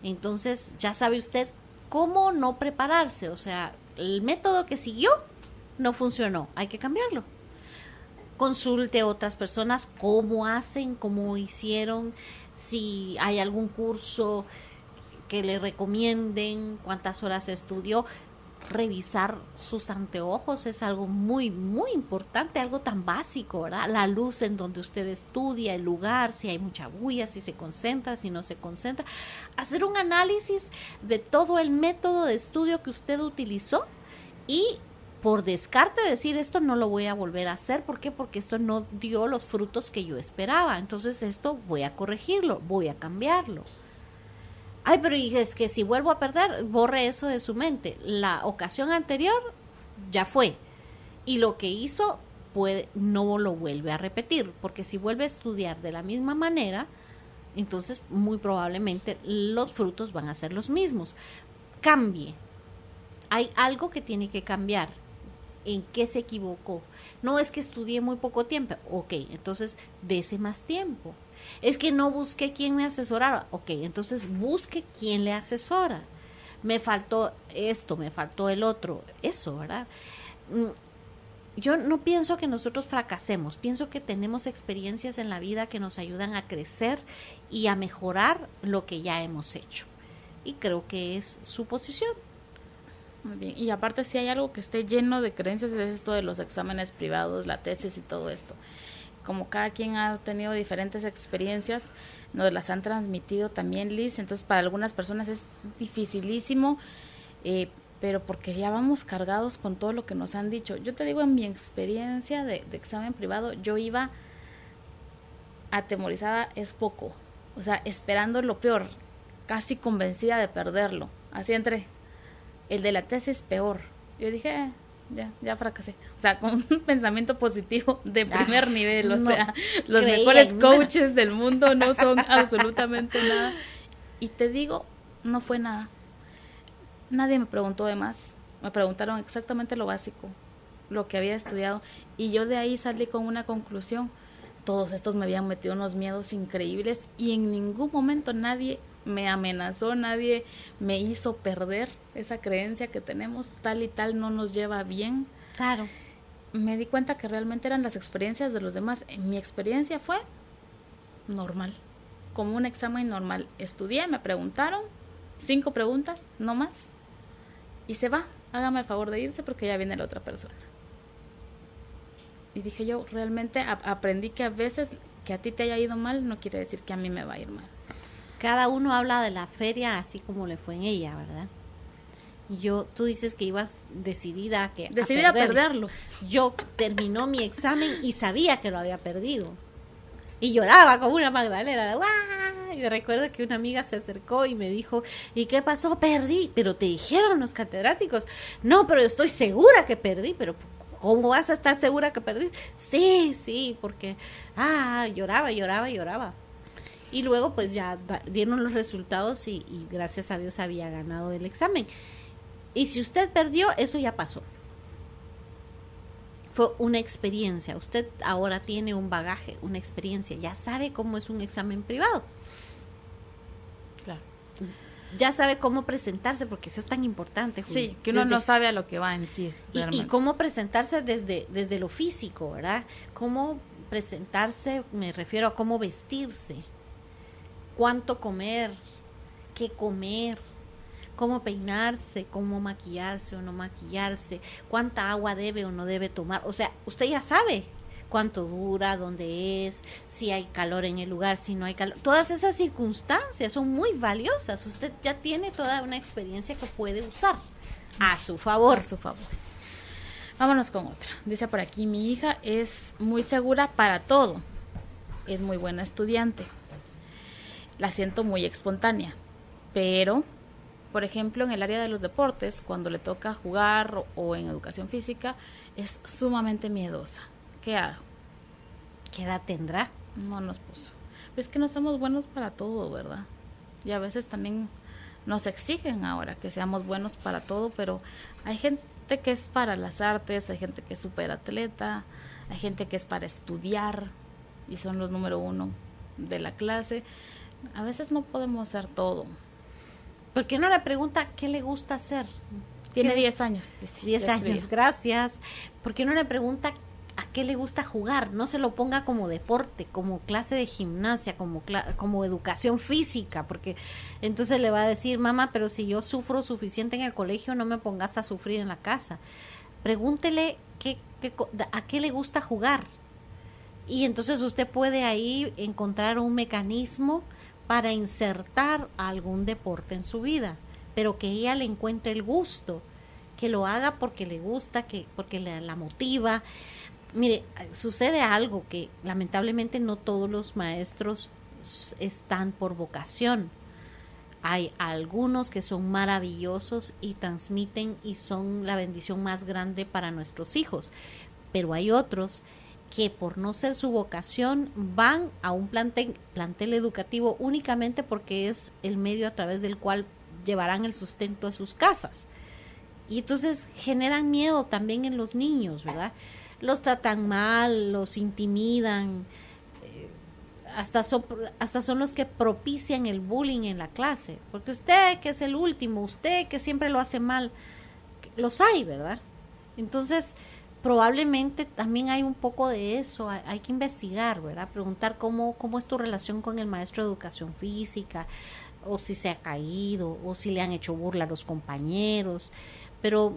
Entonces ya sabe usted cómo no prepararse, o sea, el método que siguió no funcionó, hay que cambiarlo. Consulte a otras personas cómo hacen, cómo hicieron, si hay algún curso que le recomienden, cuántas horas estudió. revisar sus anteojos es algo muy, muy importante, algo tan básico, ¿verdad? La luz en donde usted estudia, el lugar, si hay mucha bulla, si se concentra, si no se concentra. Hacer un análisis de todo el método de estudio que usted utilizó y por descarte decir esto no lo voy a volver a hacer. ¿Por qué? Porque esto no dio los frutos que yo esperaba. Entonces esto voy a corregirlo, voy a cambiarlo. Ay, pero es que si vuelvo a perder, borre eso de su mente. La ocasión anterior ya fue. Y lo que hizo no lo vuelve a repetir. Porque si vuelve a estudiar de la misma manera, entonces muy probablemente los frutos van a ser los mismos. Cambie. Hay algo que tiene que cambiar. ¿En qué se equivocó? No es que estudié muy poco tiempo. Ok, entonces dese más tiempo. Es que no busqué quién me asesorara. Ok, entonces busque quién le asesora. Me faltó esto, me faltó el otro. Eso, ¿verdad? Yo no pienso que nosotros fracasemos. Pienso que tenemos experiencias en la vida que nos ayudan a crecer y a mejorar lo que ya hemos hecho. Y creo que es su posición. Muy bien. Y aparte, si hay algo que esté lleno de creencias, es esto de los exámenes privados, la tesis y todo esto. Como cada quien ha tenido diferentes experiencias, nos las han transmitido también, Liz. Entonces, para algunas personas es dificilísimo, pero porque ya vamos cargados con todo lo que nos han dicho. Yo te digo, en mi experiencia de examen privado, yo iba atemorizada, es poco. O sea, esperando lo peor, casi convencida de perderlo. Así entré. El de la tesis peor. Yo dije, ya fracasé. O sea, con un pensamiento positivo de primer nivel. O sea, los mejores coaches del mundo no son absolutamente nada. Y te digo, no fue nada. Nadie me preguntó de más. Me preguntaron exactamente lo básico, lo que había estudiado. Y yo de ahí salí con una conclusión. Todos estos me habían metido unos miedos increíbles y en ningún momento nadie me amenazó, nadie me hizo perder esa creencia que tenemos, tal y tal no nos lleva bien. Claro. Me di cuenta que realmente eran las experiencias de los demás. Mi experiencia fue normal, como un examen normal. Estudié, me preguntaron 5 preguntas, no más, y se va. Hágame el favor de irse porque ya viene la otra persona. Y dije yo, realmente aprendí que a veces que a ti te haya ido mal no quiere decir que a mí me va a ir mal. Cada uno habla de la feria así como le fue en ella, ¿verdad? Tú dices que ibas decidida a perderlo. Yo terminó mi examen y sabía que lo había perdido. Y lloraba como una magdalena. ¡Guau! Y recuerdo que una amiga se acercó y me dijo, ¿y qué pasó? Perdí. Pero te dijeron los catedráticos. No, pero estoy segura que perdí. Pero ¿cómo vas a estar segura que perdí? Sí, porque lloraba. Y luego pues ya dieron los resultados y gracias a Dios había ganado el examen. Y si usted perdió, eso ya pasó. Fue una experiencia. Usted ahora tiene un bagaje, una experiencia. Ya sabe cómo es un examen privado. Claro. Ya sabe cómo presentarse, porque eso es tan importante, Julia. Sí, que uno no sabe a lo que va en sí. Y cómo presentarse desde lo físico, ¿verdad? Cómo presentarse, me refiero a cómo vestirse. Cuánto comer, qué comer, cómo peinarse, cómo maquillarse o no maquillarse, cuánta agua debe o no debe tomar. O sea, usted ya sabe cuánto dura, dónde es, si hay calor en el lugar, si no hay calor. Todas esas circunstancias son muy valiosas. Usted ya tiene toda una experiencia que puede usar a su favor. Vámonos con otra. Dice por aquí, mi hija es muy segura para todo. Es muy buena estudiante. La siento muy espontánea, pero, por ejemplo, en el área de los deportes, cuando le toca jugar o en educación física, es sumamente miedosa. ¿Qué hago? ¿Qué edad tendrá? No nos puso. Pero es que no somos buenos para todo, ¿verdad? Y a veces también nos exigen ahora que seamos buenos para todo, pero hay gente que es para las artes, hay gente que es súper atleta, hay gente que es para estudiar y son los número 1 de la clase. A veces no podemos hacer todo. ¿Por qué no le pregunta qué le gusta hacer? Tiene 10 años, dice. 10 años, gracias. ¿Por qué no le pregunta a qué le gusta jugar, no se lo ponga como deporte, como clase de gimnasia, como educación física, porque entonces le va a decir, mamá, pero si yo sufro suficiente en el colegio, no me pongas a sufrir en la casa. Pregúntele a qué le gusta jugar. Y entonces usted puede ahí encontrar un mecanismo para insertar algún deporte en su vida, pero que ella le encuentre el gusto, que lo haga porque le gusta, porque la motiva. Mire, sucede algo que lamentablemente no todos los maestros están por vocación. Hay algunos que son maravillosos y transmiten y son la bendición más grande para nuestros hijos, pero hay otros que por no ser su vocación van a un plantel educativo únicamente porque es el medio a través del cual llevarán el sustento a sus casas. Y entonces generan miedo también en los niños, ¿verdad? Los tratan mal, los intimidan, hasta son los que propician el bullying en la clase, porque usted que es el último, usted que siempre lo hace mal, los hay, ¿verdad? Entonces, probablemente también hay un poco de eso, hay que investigar, ¿verdad? Preguntar cómo es tu relación con el maestro de educación física, o si se ha caído, o si le han hecho burla a los compañeros, pero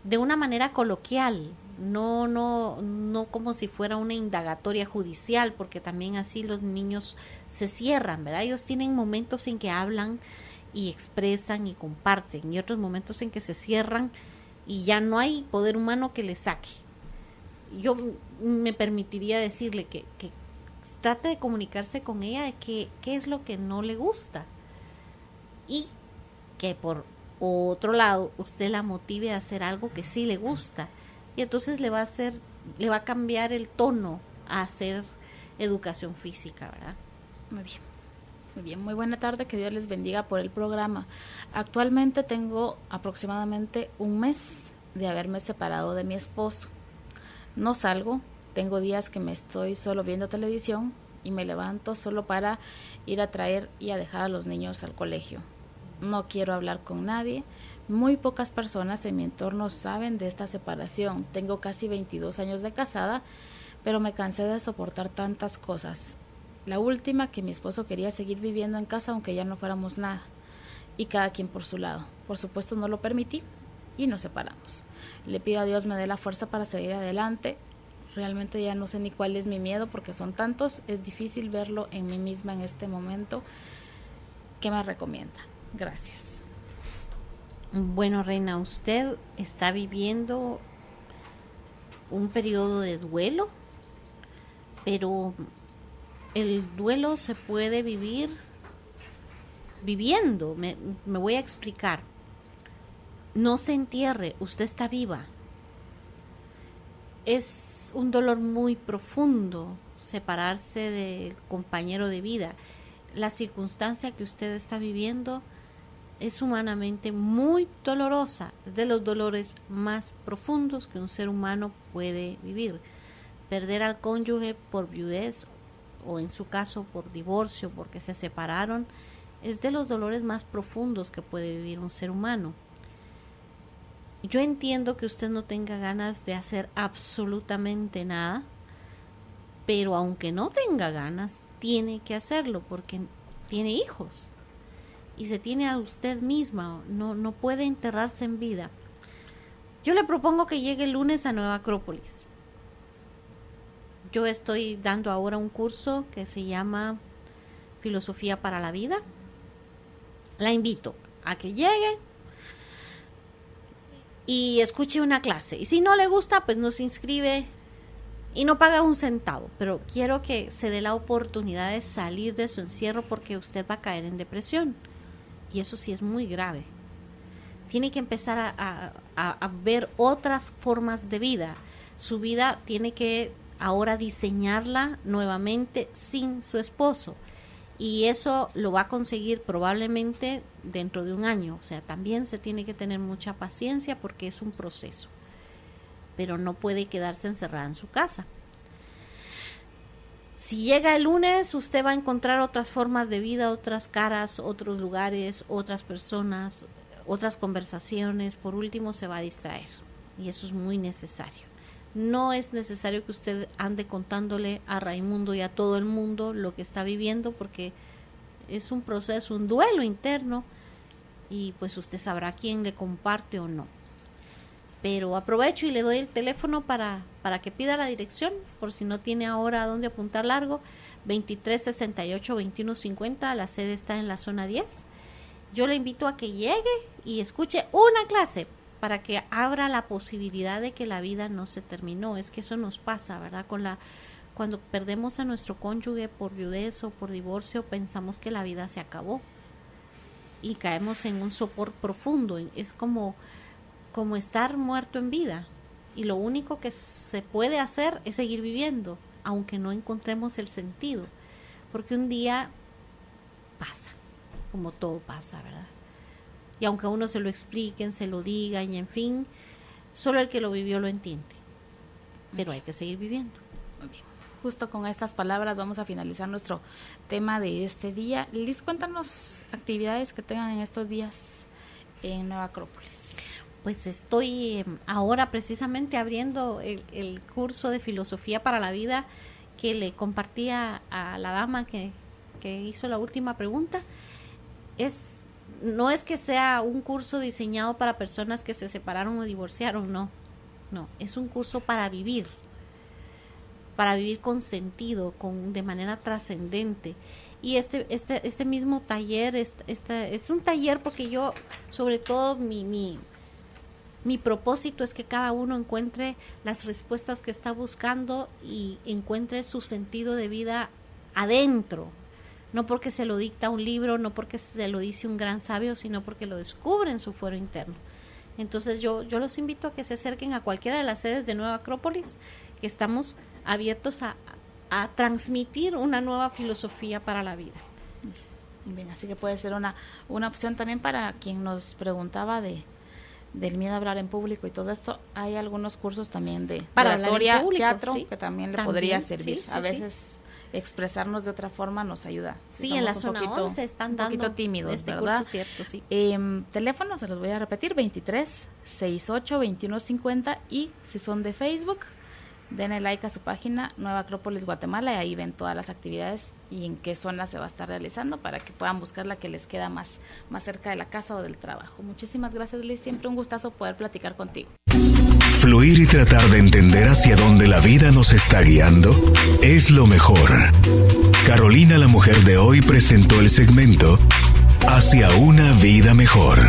de una manera coloquial, no como si fuera una indagatoria judicial, porque también así los niños se cierran, ¿verdad? Ellos tienen momentos en que hablan y expresan y comparten, y otros momentos en que se cierran y ya no hay poder humano que le saque. Yo me permitiría decirle que trate de comunicarse con ella de qué es lo que no le gusta, y que por otro lado usted la motive a hacer algo que sí le gusta, y entonces le va a cambiar el tono a hacer educación física, ¿verdad? Muy bien. Muy bien, muy buena tarde, que Dios les bendiga por el programa. Actualmente tengo aproximadamente un mes de haberme separado de mi esposo. No salgo, tengo días que me estoy solo viendo televisión y me levanto solo para ir a traer y a dejar a los niños al colegio. No quiero hablar con nadie. Muy pocas personas en mi entorno saben de esta separación. Tengo casi 22 años de casada, pero me cansé de soportar tantas cosas. La última, que mi esposo quería seguir viviendo en casa aunque ya no fuéramos nada, y cada quien por su lado. Por supuesto no lo permití y nos separamos. Le pido a Dios me dé la fuerza para seguir adelante. Realmente ya no sé ni cuál es mi miedo porque son tantos, es difícil verlo en mí misma en este momento. ¿Qué me recomiendan? Gracias. Bueno, Reina, usted está viviendo un periodo de duelo, pero el duelo se puede vivir viviendo. Me voy a explicar. No se entierre, usted está viva. Es un dolor muy profundo separarse del compañero de vida. La circunstancia que usted está viviendo es humanamente muy dolorosa, es de los dolores más profundos que un ser humano puede vivir. Perder al cónyuge por viudez o en su caso por divorcio, porque se separaron, es de los dolores más profundos que puede vivir un ser humano. Yo entiendo que usted no tenga ganas de hacer absolutamente nada, pero aunque no tenga ganas, tiene que hacerlo porque tiene hijos y se tiene a usted misma, no puede enterrarse en vida. Yo le propongo que llegue el lunes a Nueva Acrópolis. Yo estoy dando ahora un curso que se llama Filosofía para la Vida. La invito a que llegue y escuche una clase. Y si no le gusta, pues no se inscribe y no paga un centavo. Pero quiero que se dé la oportunidad de salir de su encierro porque usted va a caer en depresión. Y eso sí es muy grave. Tiene que empezar a ver otras formas de vida. Su vida tiene que ahora diseñarla nuevamente sin su esposo. Y eso lo va a conseguir probablemente dentro de un año. O sea, también se tiene que tener mucha paciencia porque es un proceso. Pero no puede quedarse encerrada en su casa. Si llega el lunes, usted va a encontrar otras formas de vida, otras caras, otros lugares, otras personas, otras conversaciones. Por último, se va a distraer. Y eso es muy necesario. No es necesario que usted ande contándole a Raimundo y a todo el mundo lo que está viviendo, porque es un proceso, un duelo interno, y pues usted sabrá quién le comparte o no. Pero aprovecho y le doy el teléfono para que pida la dirección, por si no tiene ahora a dónde apuntar largo. 2368-2150, la sede está en la zona 10. Yo le invito a que llegue y escuche una clase para que abra la posibilidad de que la vida no se terminó. Es que eso nos pasa, ¿verdad? Cuando perdemos a nuestro cónyuge por viudez o por divorcio, pensamos que la vida se acabó y caemos en un sopor profundo. Es como estar muerto en vida, y lo único que se puede hacer es seguir viviendo, aunque no encontremos el sentido, porque un día pasa, como todo pasa, ¿verdad? Y aunque a uno se lo expliquen, se lo digan, y en fin, solo el que lo vivió lo entiende, pero hay que seguir viviendo. Justo con estas palabras vamos a finalizar nuestro tema de este día. Liz, cuéntanos actividades que tengan en estos días en Nueva Acrópolis. Pues estoy ahora precisamente abriendo el curso de filosofía para la vida que le compartía a la dama que hizo la última pregunta. No es que sea un curso diseñado para personas que se separaron o divorciaron, no, es un curso para vivir con sentido, de manera trascendente. Y este mismo taller es un taller porque yo, sobre todo, mi propósito es que cada uno encuentre las respuestas que está buscando y encuentre su sentido de vida adentro, no porque se lo dicta un libro, no porque se lo dice un gran sabio, sino porque lo descubre en su fuero interno. Entonces yo los invito a que se acerquen a cualquiera de las sedes de Nueva Acrópolis, que estamos abiertos a transmitir una nueva filosofía para la vida. Bien, así que puede ser una opción también para quien nos preguntaba del miedo a hablar en público y todo esto. Hay algunos cursos también de oratoria, teatro, sí, que también le podría servir. Sí, a veces expresarnos de otra forma nos ayuda. Sí, en la zona 11 están dando un poquito tímidos, este ¿verdad? curso, cierto, sí. Teléfono, se los voy a repetir, 2368-2150, y si son de Facebook, denle like a su página Nueva Acrópolis Guatemala, y ahí ven todas las actividades y en qué zona se va a estar realizando, para que puedan buscar la que les queda más cerca de la casa o del trabajo. Muchísimas gracias, Liz, siempre un gustazo poder platicar contigo. Fluir y tratar de entender hacia dónde la vida nos está guiando es lo mejor. Carolina, la mujer de hoy, presentó el segmento Hacia una vida mejor.